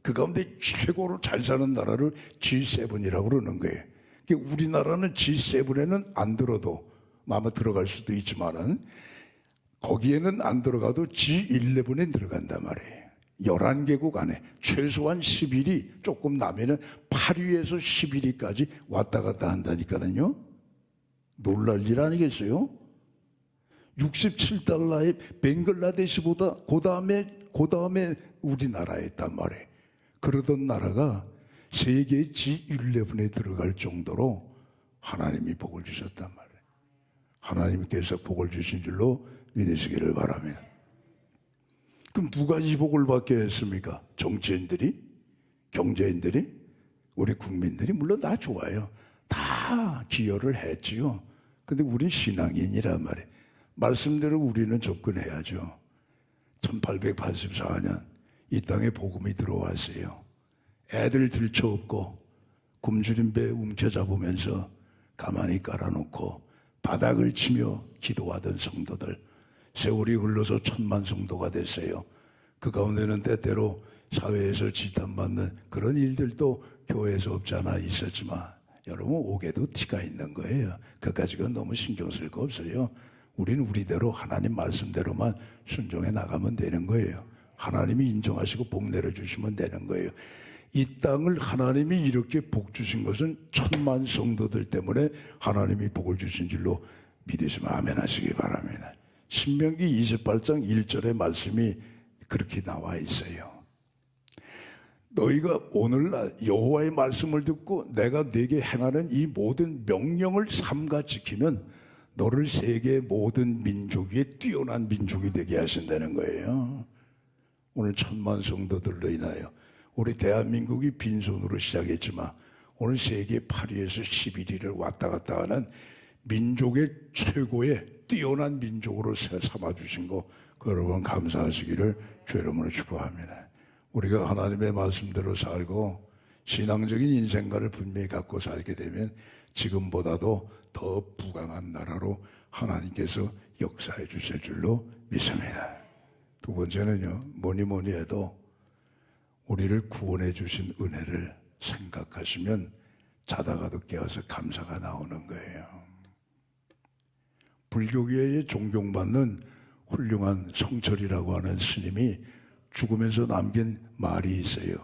그 가운데 최고로 잘 사는 나라를 G7이라고 그러는 거예요. 우리나라는 G7에는 안 들어도 마음에 들어갈 수도 있지만은 거기에는 안 들어가도 G11에 들어간단 말이에요. 11개국 안에 최소한 10일이 조금 나면은 8위에서 11위까지 왔다 갔다 한다니까요. 놀랄 일 아니겠어요? 67달러의 벵글라데시보다 그 다음에 우리나라에 있단 말이에요. 그러던 나라가 세계 G11에 들어갈 정도로 하나님이 복을 주셨단 말이에요. 하나님께서 복을 주신 줄로 믿으시기를 바랍니다. 그럼 누가 이 복을 받게 했습니까? 정치인들이? 경제인들이? 우리 국민들이? 물론 다 좋아요. 다 기여를 했지요. 근데 우린 신앙인이란 말이에요. 말씀대로 우리는 접근해야죠. 1884년 이 땅에 복음이 들어왔어요. 애들 들쳐업고 굶주린 배 움켜잡으면서 가만히 깔아놓고 바닥을 치며 기도하던 성도들, 세월이 흘러서 1000만 성도가 됐어요. 그 가운데는 때때로 사회에서 지탄받는 그런 일들도 교회에서 없지 않아 있었지만 여러분 옥에도 티가 있는 거예요. 그까지가 너무 신경 쓸 거 없어요. 우리는 우리대로 하나님 말씀대로만 순종해 나가면 되는 거예요. 하나님이 인정하시고 복 내려주시면 되는 거예요. 이 땅을 하나님이 이렇게 복 주신 것은 1000만 성도들 때문에 하나님이 복을 주신 줄로 믿으시면 아멘 하시기 바랍니다. 신명기 28장 1절의 말씀이 그렇게 나와 있어요. 너희가 오늘날 여호와의 말씀을 듣고 내가 네게 행하는 이 모든 명령을 삼가 지키면 너를 세계 모든 민족 위에 뛰어난 민족이 되게 하신다는 거예요. 오늘 1000만 성도들로 인하여 우리 대한민국이 빈손으로 시작했지만 오늘 세계 8위에서 11위를 왔다 갔다 하는 민족의 최고의 뛰어난 민족으로 삼아주신 거 여러분 감사하시기를 주 이름으로 축복합니다. 우리가 하나님의 말씀대로 살고 신앙적인 인생관을 분명히 갖고 살게 되면 지금보다도 더 부강한 나라로 하나님께서 역사해 주실 줄로 믿습니다. 두 번째는요, 뭐니 해도 우리를 구원해 주신 은혜를 생각하시면 자다가도 깨어서 감사가 나오는 거예요. 불교계에 존경받는 훌륭한 성철이라고 하는 스님이 죽으면서 남긴 말이 있어요.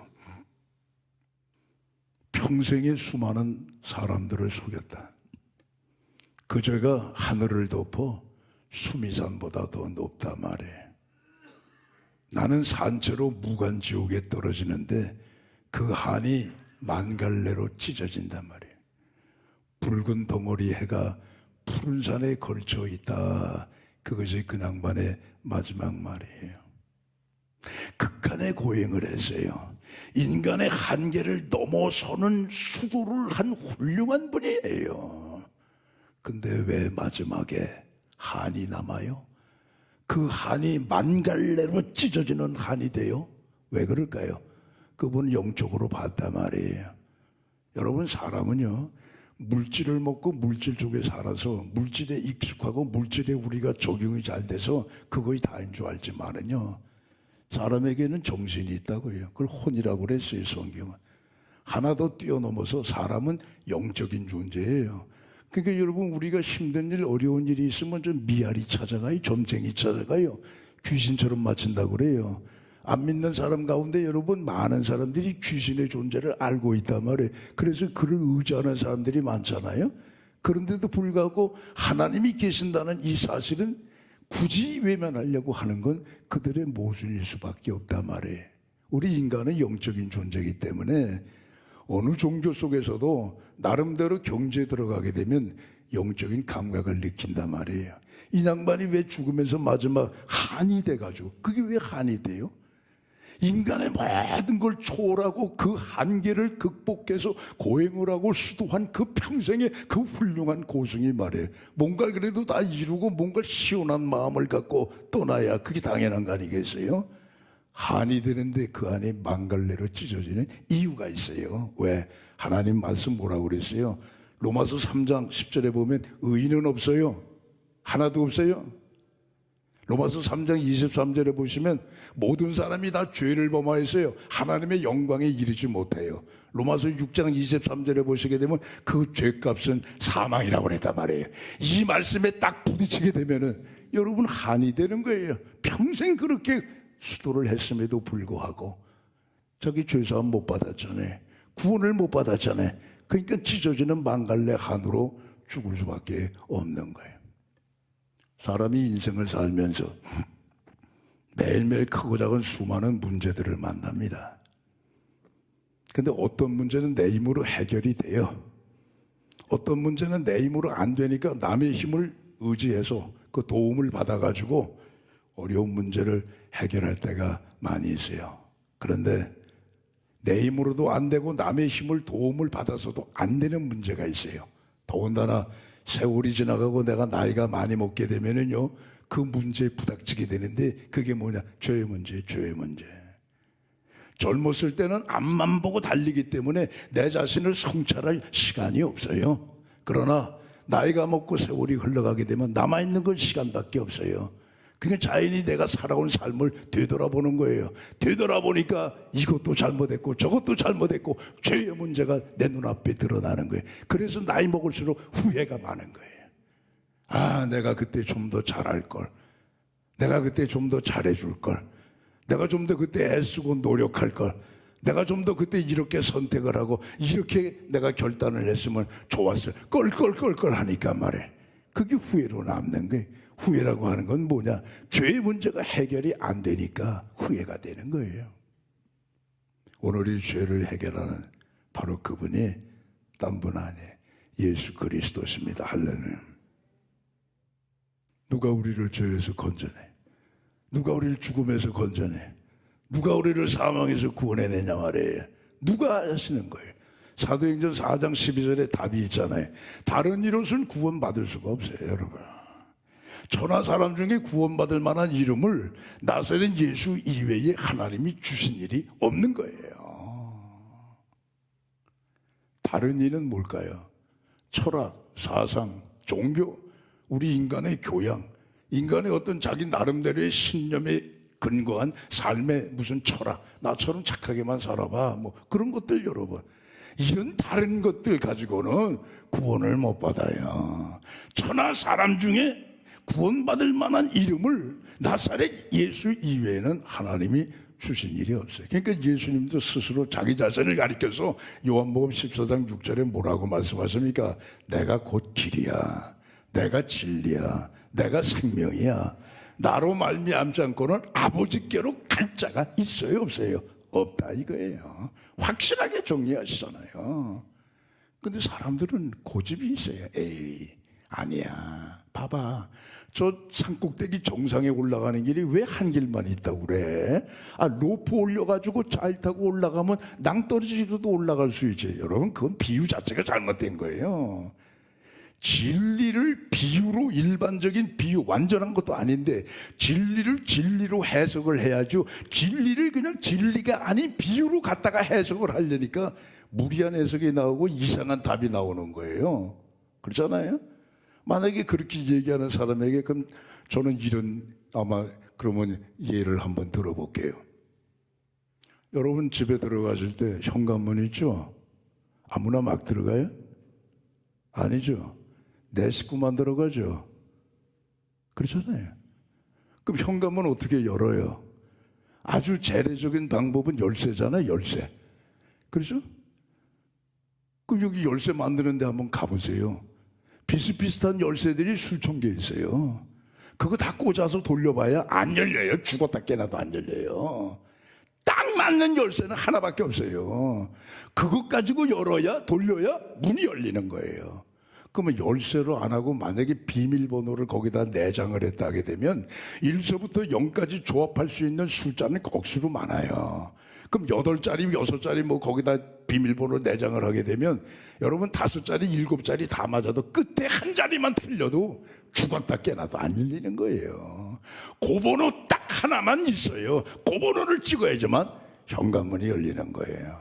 평생에 수많은 사람들을 속였다. 그 죄가 하늘을 덮어 수미산보다 더 높다 말이에요. 나는 산채로 무간지옥에 떨어지는데 그 한이 만갈래로 찢어진단 말이에요. 붉은 덩어리 해가 푸른 산에 걸쳐 있다. 그것이 그 낭만의 마지막 말이에요. 극한의 고행을 했어요. 인간의 한계를 넘어서는 수고를 한 훌륭한 분이에요. 근데 왜 마지막에 한이 남아요? 그 한이 만갈래로 찢어지는 한이 돼요? 왜 그럴까요? 그분 영적으로 봤단 말이에요. 여러분 사람은요, 물질을 먹고 물질 속에 살아서 물질에 익숙하고 물질에 우리가 적용이 잘 돼서 그거이 다인 줄 알지만은요, 사람에게는 정신이 있다고요. 그걸 혼이라고 그랬어요, 성경은. 하나 더 뛰어넘어서 사람은 영적인 존재예요. 그러니까 여러분, 우리가 힘든 일, 어려운 일이 있으면 좀 미아리 찾아가요. 점쟁이 찾아가요. 귀신처럼 맞춘다고 그래요. 안 믿는 사람 가운데 여러분, 많은 사람들이 귀신의 존재를 알고 있단 말이에요. 그래서 그를 의지하는 사람들이 많잖아요. 그런데도 불구하고 하나님이 계신다는 이 사실은 굳이 외면하려고 하는 건 그들의 모순일 수밖에 없단 말이에요. 우리 인간은 영적인 존재이기 때문에 어느 종교 속에서도 나름대로 경지에 들어가게 되면 영적인 감각을 느낀단 말이에요. 이 양반이 왜 죽으면서 마지막 한이 돼가지고, 그게 왜 한이 돼요? 인간의 모든 걸 초월하고 그 한계를 극복해서 고행을 하고 수도한 그 평생의 그 훌륭한 고승이 말이에요. 뭔가 그래도 다 이루고 뭔가 시원한 마음을 갖고 떠나야 그게 당연한 거 아니겠어요? 한이 되는데 그 안에 망갈래로 찢어지는 이유가 있어요. 왜? 하나님 말씀 뭐라고 그랬어요? 로마서 3장 10절에 보면 의인은 없어요. 하나도 없어요. 로마서 3장 23절에 보시면 모든 사람이 다 죄를 범하였어요. 하나님의 영광에 이르지 못해요. 로마서 6장 23절에 보시게 되면 그 죄값은 사망이라고 그랬단 말이에요. 이 말씀에 딱 부딪히게 되면은 여러분 한이 되는 거예요. 평생 그렇게 수도를 했음에도 불구하고 자기 죄사함 못 받았잖아요. 구원을 못 받았잖아요. 그러니까 찢어지는 망갈래 한으로 죽을 수밖에 없는 거예요. 사람이 인생을 살면서 매일매일 크고 작은 수많은 문제들을 만납니다. 근데 어떤 문제는 내 힘으로 해결이 돼요. 어떤 문제는 내 힘으로 안 되니까 남의 힘을 의지해서 그 도움을 받아가지고 어려운 문제를 해결할 때가 많이 있어요. 그런데 내 힘으로도 안 되고 남의 힘을 도움을 받아서도 안 되는 문제가 있어요. 더군다나 세월이 지나가고 내가 나이가 많이 먹게 되면은요, 그 문제에 부닥치게 되는데 그게 뭐냐? 죄의 문제, 죄의 문제. 젊었을 때는 앞만 보고 달리기 때문에 내 자신을 성찰할 시간이 없어요. 그러나 나이가 먹고 세월이 흘러가게 되면 남아있는 건 시간밖에 없어요. 그냥 자연히 내가 살아온 삶을 되돌아보는 거예요. 되돌아보니까 이것도 잘못했고 저것도 잘못했고 죄의 문제가 내 눈앞에 드러나는 거예요. 그래서 나이 먹을수록 후회가 많은 거예요. 아, 내가 그때 좀 더 잘할 걸. 내가 그때 좀 더 잘해줄 걸. 내가 좀 더 그때 애쓰고 노력할 걸. 내가 좀 더 그때 이렇게 선택을 하고 이렇게 내가 결단을 했으면 좋았을 걸 하니까 말해. 그게 후회로 남는 거예요. 후회라고 하는 건 뭐냐? 죄의 문제가 해결이 안 되니까 후회가 되는 거예요. 오늘 이 죄를 해결하는 바로 그분이 딴 분 아니에요. 예수 그리스도십니다. 할렐루야. 누가 우리를 죄에서 건져내? 누가 우리를 죽음에서 건져내? 누가 우리를 사망에서 구원해내냐 말이에요. 누가 하시는 거예요? 사도행전 4장 12절에 답이 있잖아요. 다른 이로서는 구원받을 수가 없어요, 여러분. 천하 사람 중에 구원받을 만한 이름을 나사렛 예수 이외에 하나님이 주신 일이 없는 거예요. 다른 일은 뭘까요? 철학, 사상, 종교, 우리 인간의 교양, 인간의 어떤 자기 나름대로의 신념에 근거한 삶의 무슨 철학, 나처럼 착하게만 살아봐, 뭐 그런 것들 여러분. 이런 다른 것들 가지고는 구원을 못 받아요. 천하 사람 중에 구원받을 만한 이름을 나사렛 예수 이외에는 하나님이 주신 일이 없어요. 그러니까 예수님도 스스로 자기 자신을 가리켜서 요한복음 14장 6절에 뭐라고 말씀하십니까? 내가 곧 길이야, 내가 진리야, 내가 생명이야. 나로 말미암지 않고는 아버지께로 갈 자가 있어요, 없어요? 없다 이거예요. 확실하게 정리하시잖아요. 근데 사람들은 고집이 있어요. 에이, 아니야. 봐봐. 저 산꼭대기 정상에 올라가는 길이 왜 한 길만 있다고 그래? 아, 로프 올려가지고 잘 타고 올라가면 낭떠러지로도 올라갈 수 있지. 여러분, 그건 비유 자체가 잘못된 거예요. 진리를 비유로, 일반적인 비유, 완전한 것도 아닌데 진리를 진리로 해석을 해야죠. 진리를 그냥 진리가 아닌 비유로 갖다가 해석을 하려니까 무리한 해석이 나오고 이상한 답이 나오는 거예요. 그렇잖아요? 만약에 그렇게 얘기하는 사람에게 그럼 저는 이런 아마 그러면 예를 한번 들어볼게요. 여러분 집에 들어가실 때 현관문 있죠? 아무나 막 들어가요? 아니죠. 내 식구만 들어가죠. 그렇잖아요. 그럼 현관문 어떻게 열어요? 아주 재래적인 방법은 열쇠잖아요. 열쇠. 그렇죠? 그럼 여기 열쇠 만드는 데 한번 가보세요. 비슷비슷한 열쇠들이 수천 개 있어요. 그거 다 꽂아서 돌려봐야 안 열려요. 죽었다 깨나도 안 열려요. 딱 맞는 열쇠는 하나밖에 없어요. 그것 가지고 열어야, 돌려야 문이 열리는 거예요. 그러면 열쇠로 안 하고 만약에 비밀번호를 거기다 내장을 했다 하게 되면 1서부터 0까지 조합할 수 있는 숫자는 억수로 많아요. 그럼 8자리, 6자리 뭐 거기다 비밀번호 내장을 하게 되면 여러분 5자리, 7자리 다 맞아도 끝에 한 자리만 틀려도 죽었다 깨나도 안 열리는 거예요. 그 번호 딱 하나만 있어요. 그 번호를 찍어야지만 현관문이 열리는 거예요.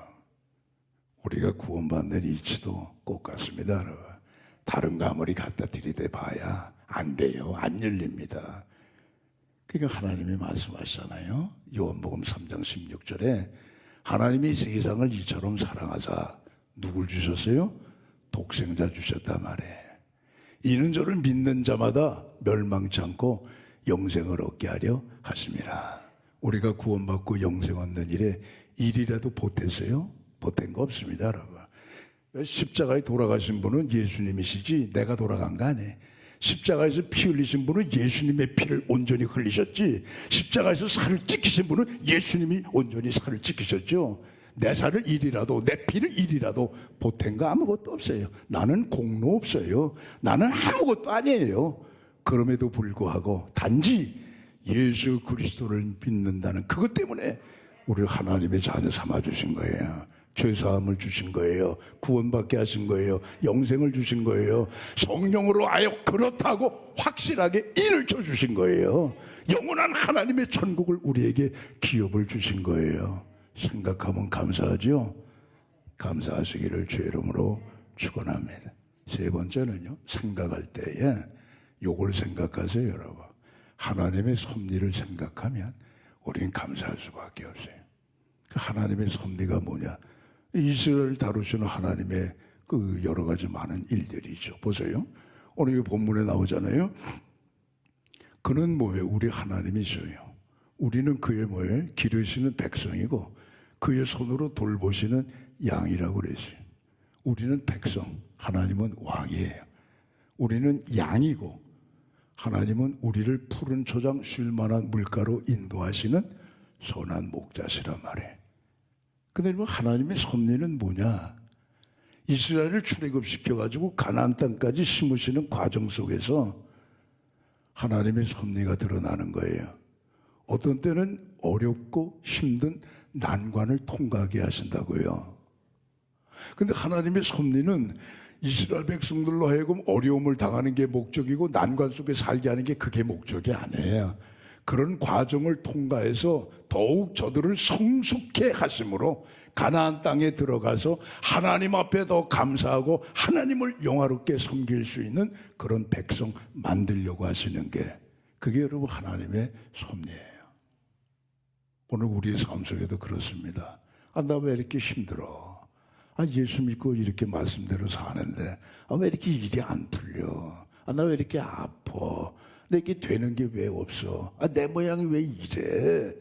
우리가 구원받는 이치도 똑같습니다, 여러분. 다른 거 아무리 갖다 들이대 봐야 안 돼요. 안 열립니다. 그러니까 하나님이 말씀하시잖아요. 요한복음 3장 16절에 하나님이 세상을 이처럼 사랑하사 누굴 주셨어요? 독생자 주셨단 말이에요. 이는 저를 믿는 자마다 멸망치 않고 영생을 얻게 하려 하심이라. 우리가 구원받고 영생 얻는 일에 일이라도 보태세요? 보탠 거 없습니다, 여러분. 십자가에 돌아가신 분은 예수님이시지 내가 돌아간 거 아니에요. 십자가에서 피 흘리신 분은 예수님의 피를 온전히 흘리셨지, 십자가에서 살을 찢기신 분은 예수님이 온전히 살을 찢기셨죠. 내 살을 일이라도, 내 피를 일이라도 보탠 거 아무것도 없어요. 나는 공로 없어요. 나는 아무것도 아니에요. 그럼에도 불구하고 단지 예수 그리스도를 믿는다는 그것 때문에 우리를 하나님의 자녀 삼아주신 거예요. 죄사함을 주신 거예요. 구원받게 하신 거예요. 영생을 주신 거예요. 성령으로 아예 그렇다고 확실하게 일으켜 주신 거예요. 영원한 하나님의 천국을 우리에게 기업을 주신 거예요. 생각하면 감사하죠. 감사하시기를 주의 이름으로 축원합니다. 세 번째는요, 생각할 때에 요걸 생각하세요, 여러분. 하나님의 섭리를 생각하면 우리는 감사할 수밖에 없어요. 하나님의 섭리가 뭐냐? 이스라엘을 다루시는 하나님의 그 여러 가지 많은 일들이죠. 보세요. 오늘 이 본문에 나오잖아요. 그는 뭐예요? 우리 하나님이셔요. 우리는 그의 뭐예요? 기르시는 백성이고 그의 손으로 돌보시는 양이라고 그랬어요. 우리는 백성, 하나님은 왕이에요. 우리는 양이고 하나님은 우리를 푸른 초장 쉴 만한 물가로 인도하시는 선한 목자시란 말이에요. 근데 하나님의 섭리는 뭐냐? 이스라엘을 출애굽시켜가지고 가나안 땅까지 심으시는 과정 속에서 하나님의 섭리가 드러나는 거예요. 어떤 때는 어렵고 힘든 난관을 통과하게 하신다고요. 근데 하나님의 섭리는 이스라엘 백성들로 하여금 어려움을 당하는 게 목적이고 난관 속에 살게 하는 게 그게 목적이 아니에요. 그런 과정을 통과해서 더욱 저들을 성숙해 하심으로 가나안 땅에 들어가서 하나님 앞에 더 감사하고 하나님을 영화롭게 섬길 수 있는 그런 백성 만들려고 하시는 게 그게 여러분 하나님의 섭리예요. 오늘 우리의 삶 속에도 그렇습니다. 나 왜 이렇게 힘들어? 예수 믿고 이렇게 말씀대로 사는데 왜 이렇게 일이 안 풀려? 나 왜 이렇게 아파? 내게 되는 게 왜 없어? 내 모양이 왜 이래?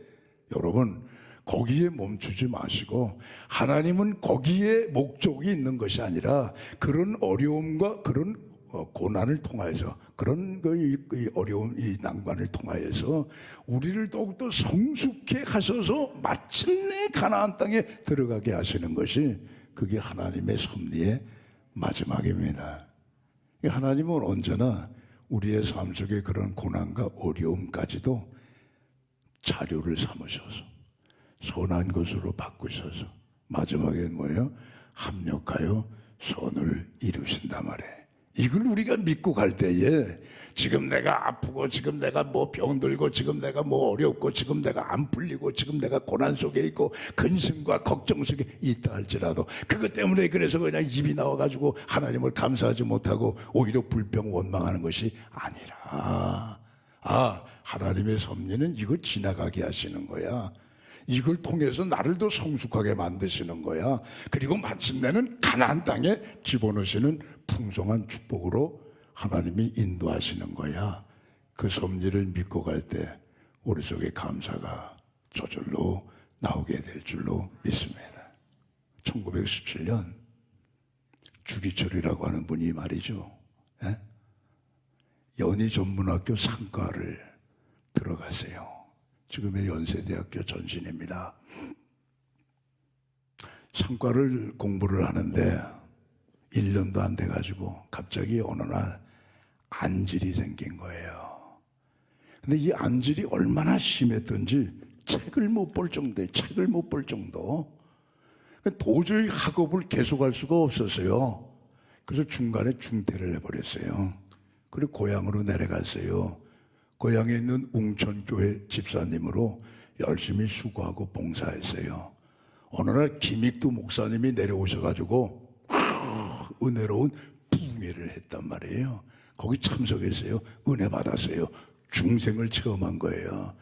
여러분, 거기에 멈추지 마시고 하나님은 거기에 목적이 있는 것이 아니라 그런 어려움과 그런 고난을 통하여서 그런 어려움, 이 난관을 통하여서 우리를 더욱더 성숙해 하셔서 마침내 가나안 땅에 들어가게 하시는 것이 그게 하나님의 섭리의 마지막입니다. 하나님은 언제나 우리의 삶 속에 그런 고난과 어려움까지도 자료를 삼으셔서 선한 것으로 바꾸셔서 마지막엔 뭐예요? 합력하여 선을 이루신단 말이에요. 이걸 우리가 믿고 갈 때에 지금 내가 아프고 지금 내가 뭐 병들고 지금 내가 뭐 어렵고 지금 내가 안 풀리고 지금 내가 고난 속에 있고 근심과 걱정 속에 있다 할지라도 그것 때문에 그래서 그냥 입이 나와가지고 하나님을 감사하지 못하고 오히려 불평 원망하는 것이 아니라 하나님의 섭리는 이걸 지나가게 하시는 거야. 이걸 통해서 나를 더 성숙하게 만드시는 거야. 그리고 마침내는 가나안 땅에 집어넣으시는 풍성한 축복으로 하나님이 인도하시는 거야. 그 섭리를 믿고 갈 때 우리 속에 감사가 저절로 나오게 될 줄로 믿습니다. 1917년 주기철이라고 하는 분이 말이죠, 연희전문학교 상과를 들어갔어요. 지금의 연세대학교 전신입니다. 상과를 공부를 하는데 1년도 안 돼가지고 갑자기 어느 날 안질이 생긴 거예요. 근데 이 안질이 얼마나 심했던지 책을 못 볼 정도. 도저히 학업을 계속할 수가 없었어요. 그래서 중간에 중퇴를 해버렸어요. 그리고 고향으로 내려갔어요. 고향에 있는 웅천교회 집사님으로 열심히 수고하고 봉사했어요. 어느 날 김익두 목사님이 내려오셔가지고 은혜로운 부흥회를 했단 말이에요. 거기 참석했어요. 은혜 받았어요. 중생을 체험한 거예요.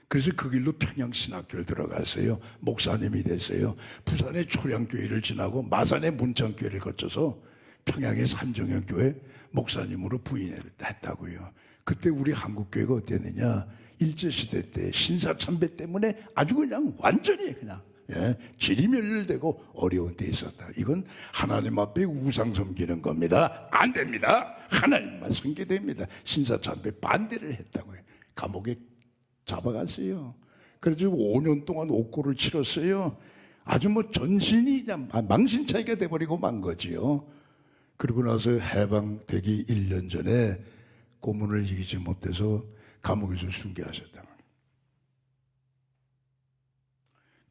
그래서 그 길로 평양신학교를 들어갔어요. 목사님이 됐어요. 부산의 초량교회를 지나고 마산의 문창교회를 거쳐서 평양의 산정현교회 목사님으로 부임했다고요. 그때 우리 한국교회가 어땠느냐, 일제시대 때 신사참배 때문에 아주 그냥 완전히 그냥 지리멸렬되고 어려운 때 있었다. 이건 하나님 앞에 우상 섬기는 겁니다. 안 됩니다. 하나님만 섬기게 됩니다. 신사참배 반대를 했다고요. 감옥에 잡아갔어요. 그래서 5년 동안 옥고를 치렀어요. 아주 뭐 전신이 그냥 망신차이가 돼버리고 만 거지요. 그리고 나서 해방되기 1년 전에 고문을 이기지 못해서 감옥에서 순교하셨다.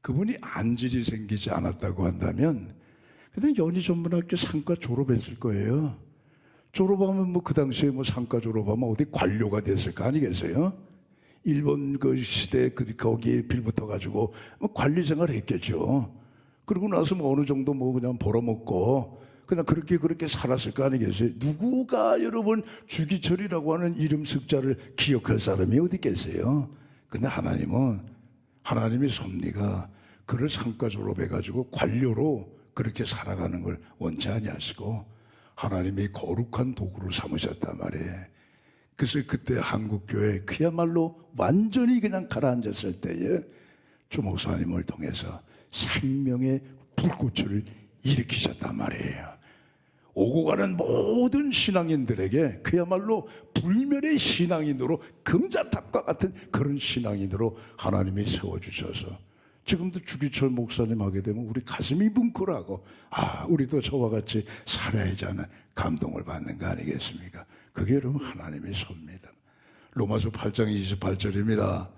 그분이 안질이 생기지 않았다고 한다면 그냥 연희전문학교 상과 졸업했을 거예요. 졸업하면 뭐 그 당시에 뭐 상과 졸업하면 어디 관료가 됐을 거 아니겠어요? 일본 그 시대 거기에 빌붙어 가지고 뭐 관리 생활을 했겠죠. 그러고 나서 뭐 어느 정도 뭐 그냥 벌어먹고 그냥 그렇게 살았을 거 아니겠어요? 누구가 여러분 주기철이라고 하는 이름 숫자를 기억할 사람이 어디 있겠어요? 근데 하나님은 하나님의 섭리가 그를 상과 졸업해가지고 관료로 그렇게 살아가는 걸 원치 아니하시고 하나님이 거룩한 도구로 삼으셨단 말이에요. 그래서 그때 한국교회 그야말로 완전히 그냥 가라앉았을 때에 조 목사님을 통해서 생명의 불꽃을 일으키셨단 말이에요. 오고 가는 모든 신앙인들에게 그야말로 불멸의 신앙인으로 금자탑과 같은 그런 신앙인으로 하나님이 세워주셔서 지금도 주기철 목사님 하게 되면 우리 가슴이 뭉클하고 우리도 저와 같이 살아야지 하는 감동을 받는 거 아니겠습니까? 그게 여러분 하나님의 섭니다. 로마서 8장 28절입니다.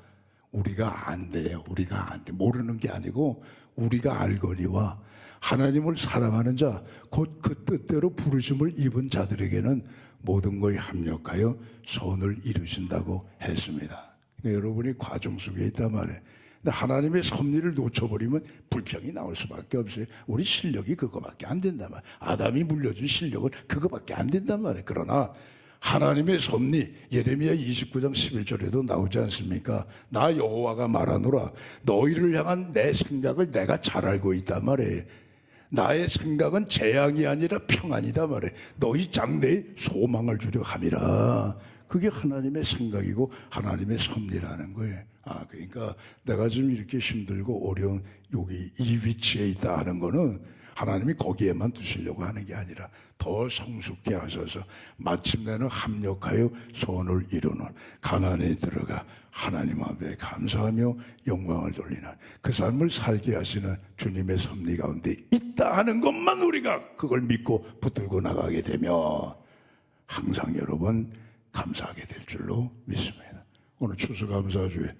우리가 안 돼요. 우리가 안 돼. 모르는 게 아니고 우리가 알거니와 하나님을 사랑하는 자, 곧 그 뜻대로 부르심을 입은 자들에게는 모든 것이 합력하여 선을 이루신다고 했습니다. 그러니까 여러분이 과정 속에 있단 말이에요. 근데 하나님의 섭리를 놓쳐버리면 불평이 나올 수밖에 없어요. 우리 실력이 그거밖에 안 된단 말이에요. 아담이 물려준 실력은 그거밖에 안 된단 말이에요. 그러나 하나님의 섭리, 예레미야 29장 11절에도 나오지 않습니까? 나 여호와가 말하노라. 너희를 향한 내 생각을 내가 잘 알고 있단 말이에요. 나의 생각은 재앙이 아니라 평안이다 말이에요. 너희 장래에 소망을 주려 함이라. 그게 하나님의 생각이고 하나님의 섭리라는 거예요. 그러니까 내가 지금 이렇게 힘들고 어려운 여기 이 위치에 있다 하는 거는 하나님이 거기에만 두시려고 하는 게 아니라 더 성숙케 하셔서 마침내는 합력하여 소원을 이루는 가나안에 들어가 하나님 앞에 감사하며 영광을 돌리는 그 삶을 살게 하시는 주님의 섭리 가운데 있다 하는 것만 우리가 그걸 믿고 붙들고 나가게 되면 항상 여러분 감사하게 될 줄로 믿습니다. 오늘 추수감사주에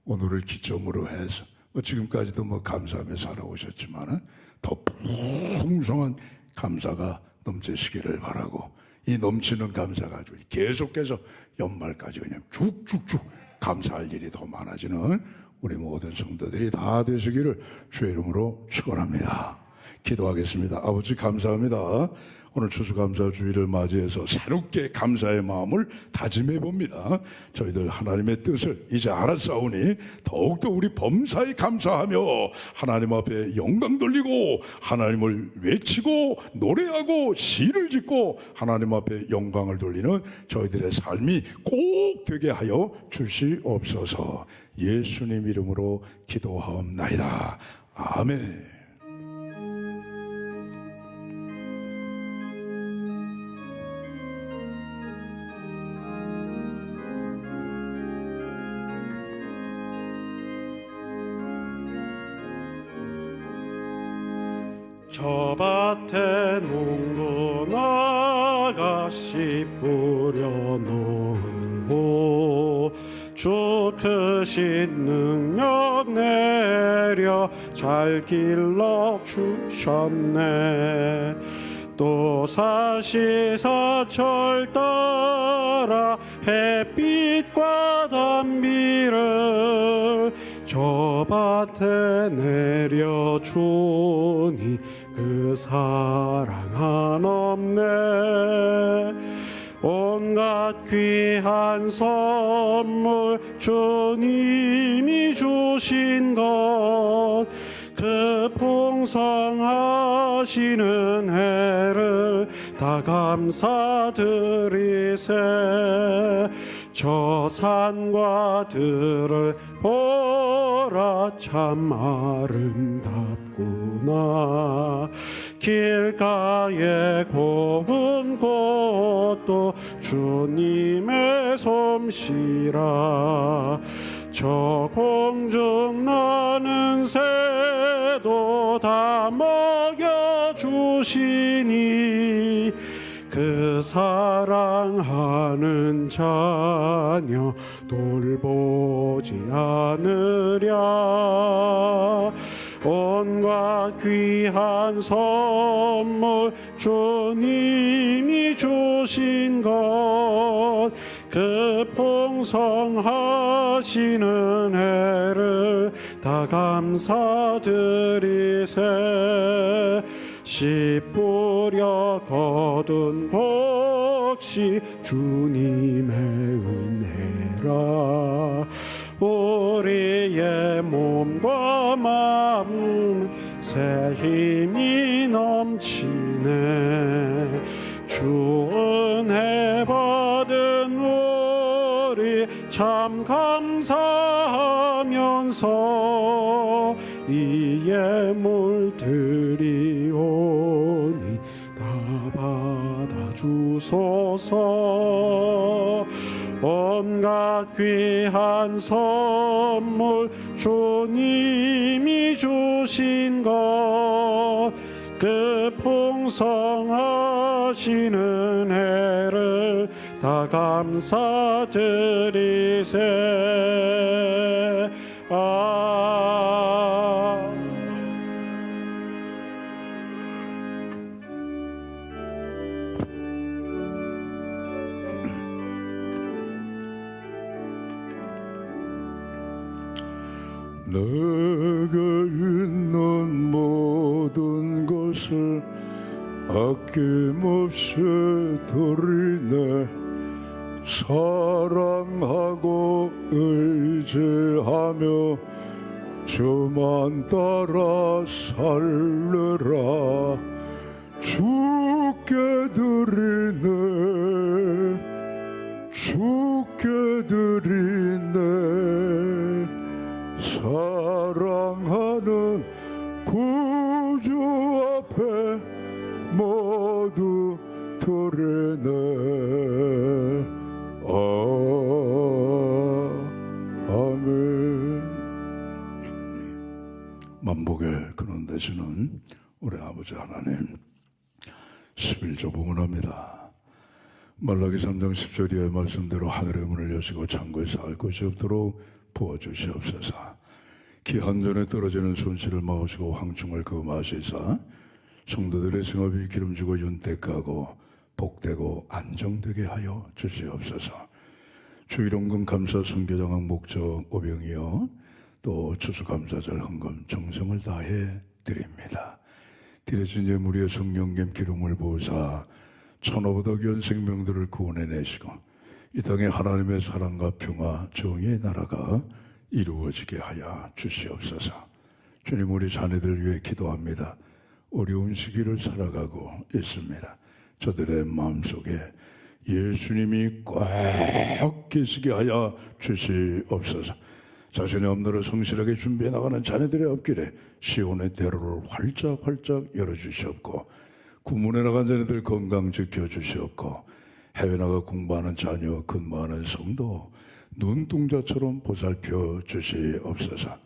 오늘을 기점으로 해서 지금까지도 감사하며 살아오셨지만은 더 풍성한 감사가 넘치시기를 바라고 이 넘치는 감사가 아주 계속해서 연말까지 그냥 쭉쭉쭉 감사할 일이 더 많아지는 우리 모든 성도들이 다 되시기를 주의 이름으로 축원합니다. 기도하겠습니다. 아버지 감사합니다. 오늘 추수감사주의를 맞이해서 새롭게 감사의 마음을 다짐해 봅니다. 저희들 하나님의 뜻을 이제 알았사오니 더욱더 우리 범사에 감사하며 하나님 앞에 영광 돌리고 하나님을 외치고 노래하고 시를 짓고 하나님 앞에 영광을 돌리는 저희들의 삶이 꼭 되게 하여 주시옵소서. 예수님 이름으로 기도하옵나이다. 아멘. 저 밭에 농부 아가씨 뿌려놓은 후 주 크신 능력 내려 잘 길러주셨네. 또 사시사철 따라 햇빛과 단비를 저 밭에 내려주니 그 사랑 한없네. 온갖 귀한 선물 주님이 주신 것 그 풍성하시는 해를 다 감사드리세. 저 산과 들을 보라 참 아름답구나. 길가에 고운 꽃도 주님의 솜씨라. 저 공중 나는 새도 다 먹여주시니 그 사랑하는 자녀 돌보지 않으랴. 온갖 귀한 선물 주님이 주신 것 그 풍성하시는 해를 다 감사드리세. 씨 뿌려 거둔 복시 주님의 은혜라. 우리의 몸과 마음 새 힘이 넘치네. 주 은혜 받은 우리 참 감사하면서 이 예물 드리오니 다 받아주소서. 온갖 귀한 선물 주님이 주신 것 그 풍성하시는 해를 다 감사드리세. 내게 있는 모든 것을 아낌없이 드리네. 사랑하고 의지하며 주만 따라 살느라. 주께 드리네. 주께 드리네. 사랑하는 구주 앞에 모두 드리네. 아멘. 만복의 근원 되시는 우리 아버지 하나님, 11조 봉헌합니다. 말라기 3장 10절 이하의 말씀대로 하늘의 문을 여시고 창고에 쌓을 것이 없도록 부어주시옵소서. 기한전에 떨어지는 손실을 마우시고 황충을 금하시사 성도들의 생업이 기름지고 윤택하고 복되고 안정되게 하여 주시옵소서. 주일원금 감사 선교장학 목적 오병이어 또 추수감사절 헌금 정성을 다해 드립니다. 드려진 예물의 성령님 기름을 부으사 천하보다 귀한 생명들을 구원해내시고 이 땅에 하나님의 사랑과 평화 정의의 나라가 이루어지게 하여 주시옵소서. 주님, 우리 자녀들 위해 기도합니다. 어려운 시기를 살아가고 있습니다. 저들의 마음속에 예수님이 꽉 계시게 하여 주시옵소서. 자신의 업무를 성실하게 준비해 나가는 자녀들의 앞길에 시온의 대로를 활짝활짝 열어주시옵고, 구문에 나간 자녀들 건강 지켜주시옵고, 해외 나가 공부하는 자녀, 근무하는 성도 눈동자처럼 보살펴 주시옵소서.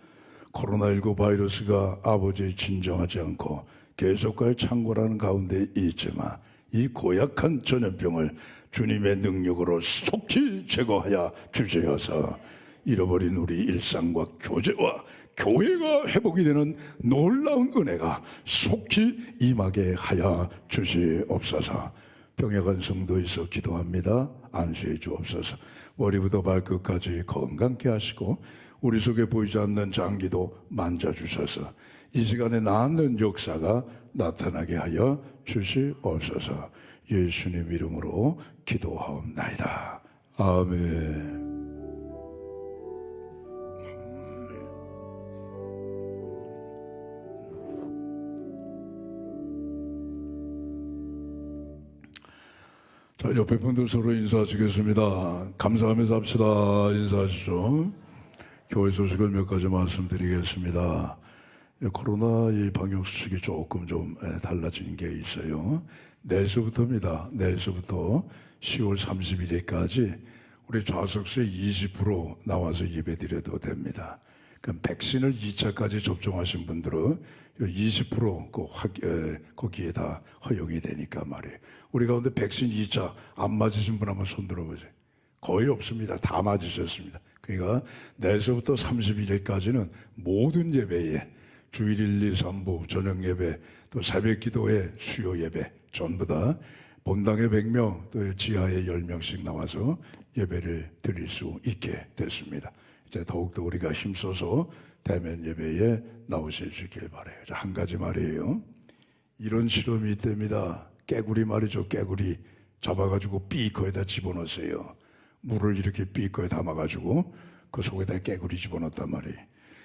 코로나19 바이러스가 아버지 진정하지 않고 계속과의 창궐하는 가운데 있지만 이 고약한 전염병을 주님의 능력으로 속히 제거하여 주시어서 잃어버린 우리 일상과 교제와 교회가 회복이 되는 놀라운 은혜가 속히 임하게 하여 주시옵소서. 병약한 성도에서 기도합니다. 안수해 주옵소서. 머리부터 발끝까지 건강케 하시고 우리 속에 보이지 않는 장기도 만져주셔서 이 시간에 낫는 역사가 나타나게 하여 주시옵소서. 예수님 이름으로 기도하옵나이다. 아멘. 자, 옆에 분들 서로 인사하시겠습니다. 감사하면서 합시다. 인사하시죠. 교회 소식을 몇 가지 말씀드리겠습니다. 코로나 이 방역 수칙이 조금 좀 달라진 게 있어요. 내일서부터입니다. 내일서부터 10월 31일까지 우리 좌석수에 20% 나와서 예배드려도 됩니다. 그럼 백신을 2차까지 접종하신 분들은 20% 거기에 다 허용이 되니까 말이에요. 우리 가운데 백신 2차 안 맞으신 분 한번 손 들어보세요. 거의 없습니다. 다 맞으셨습니다. 그러니까 내일서부터 31일까지는 모든 예배에 주일 1, 2, 3부 저녁 예배 또 새벽 기도회 수요 예배 전부 다 본당에 100명 또 지하에 10명씩 나와서 예배를 드릴 수 있게 됐습니다. 이제 더욱더 우리가 힘써서 대면 예배에 나오실 수 있길 바라요. 한 가지 말이에요. 이런 실험이 있답니다. 깨구리 말이죠. 깨구리 잡아가지고 비커에다 집어넣으세요. 물을 이렇게 비커에 담아가지고 그 속에다 깨구리 집어넣었단 말이에요.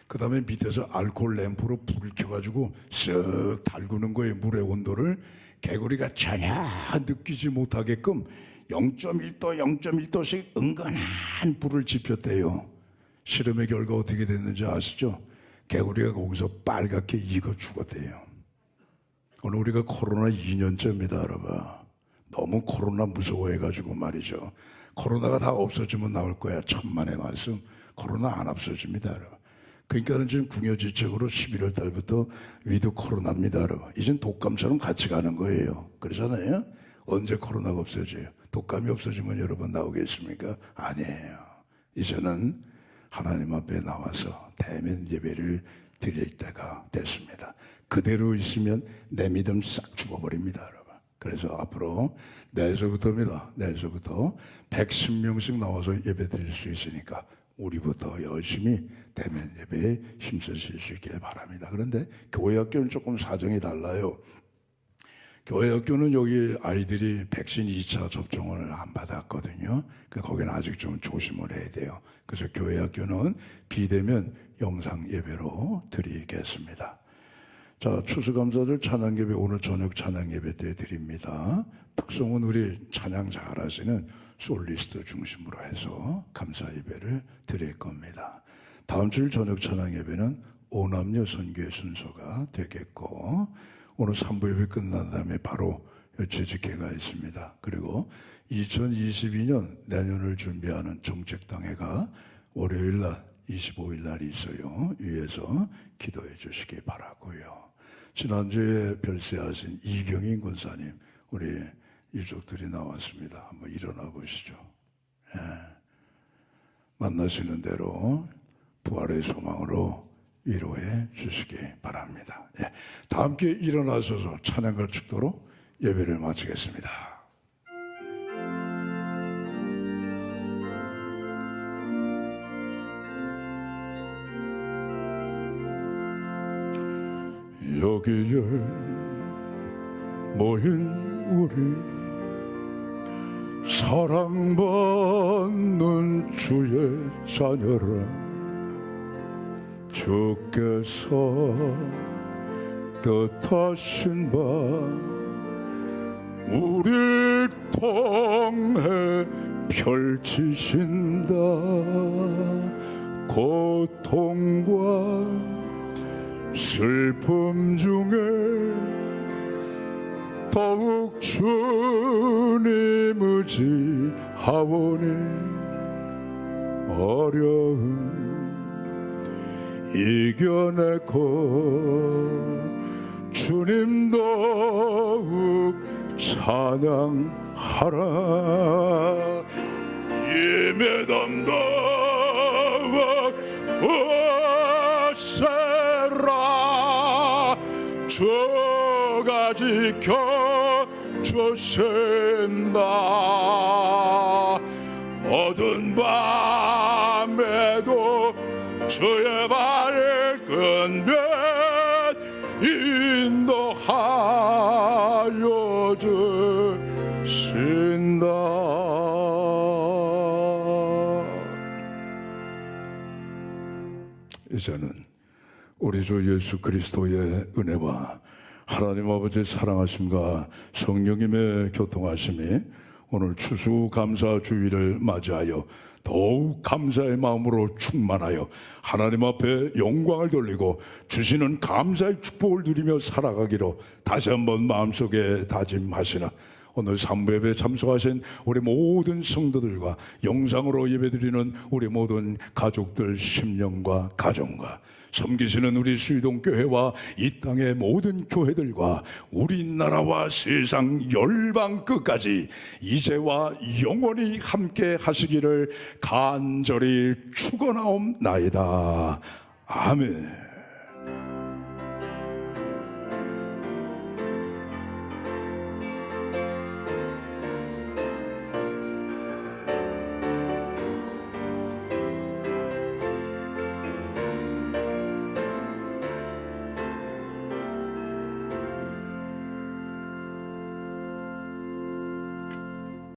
그 다음에 밑에서 알코올 램프로 불을 켜가지고 쓱 달구는 거예요. 물의 온도를. 개구리가 전혀 느끼지 못하게끔 0.1도 0.1도씩 은근한 불을 지폈대요. 실험의 결과 어떻게 됐는지 아시죠? 개구리가 거기서 빨갛게 익어 죽었대요. 오늘 우리가 코로나 2년째입니다, 여러분. 너무 코로나 무서워해가지고 말이죠. 코로나가 다 없어지면 나올 거야. 천만의 말씀. 코로나 안 없어집니다, 여러분. 그러니까는 지금 궁여지책으로 11월 달부터 위드 코로나입니다, 여러분. 이젠 독감처럼 같이 가는 거예요. 그러잖아요. 언제 코로나가 없어져요? 독감이 없어지면 여러분 나오겠습니까? 아니에요. 이제는 하나님 앞에 나와서 대면 예배를 드릴 때가 됐습니다. 그대로 있으면 내 믿음 싹 죽어버립니다, 여러분. 그래서 앞으로 내일서부터입니다. 내일서부터 110명씩 나와서 예배 드릴 수 있으니까 우리부터 열심히 대면 예배에 힘쓰실 수 있길 바랍니다. 그런데 교회 학교는 조금 사정이 달라요. 교회 학교는 여기 아이들이 백신 2차 접종을 안 받았거든요. 거기는 아직 좀 조심을 해야 돼요. 그래서 교회 학교는 비대면 영상 예배로 드리겠습니다. 자, 추수감사절 찬양 예배 오늘 저녁 찬양 예배 때 드립니다. 특성은 우리 찬양 잘하시는 솔리스트 중심으로 해서 감사 예배를 드릴 겁니다. 다음 주일 저녁 찬양 예배는 오남녀 선교의 순서가 되겠고 오늘 3부 예배 끝난 다음에 바로 재직회가 있습니다. 그리고 2022년 내년을 준비하는 정책당회가 월요일 날 25일 날이 있어요. 위에서 기도해 주시기 바라고요. 지난주에 별세하신 이경인 권사님 우리 유족들이 나왔습니다. 한번 일어나 보시죠. 예. 만나시는 대로 부활의 소망으로 위로해 주시기 바랍니다. 예. 다 함께 일어나셔서 찬양과 축도로 예배를 마치겠습니다. 여기에 모인 우리 사랑받는 주의 자녀라. 주께서 뜻하신 바 우리를 통해 펼치신다. 고통과 슬픔 중에 더욱 주님 의지하오니 어려움 이겨내고 주님 더욱 찬양하라. 예배담당 구세라. 주가 지켜주신다. 어두운 밤에도 주의 밝은 빛 인도하여 주신다. 이제는 우리 주 예수 그리스도의 은혜와 하나님 아버지의 사랑하심과 성령님의 교통하심이 오늘 추수감사주일을 맞이하여 더욱 감사의 마음으로 충만하여 하나님 앞에 영광을 돌리고 주시는 감사의 축복을 누리며 살아가기로 다시 한번 마음속에 다짐하시나 오늘 삼부예배에 참석하신 우리 모든 성도들과 영상으로 예배드리는 우리 모든 가족들, 심령과 가정과 섬기시는 우리 수유동교회와 이 땅의 모든 교회들과 우리나라와 세상 열방 끝까지 이제와 영원히 함께 하시기를 간절히 축원하옵나이다. 아멘.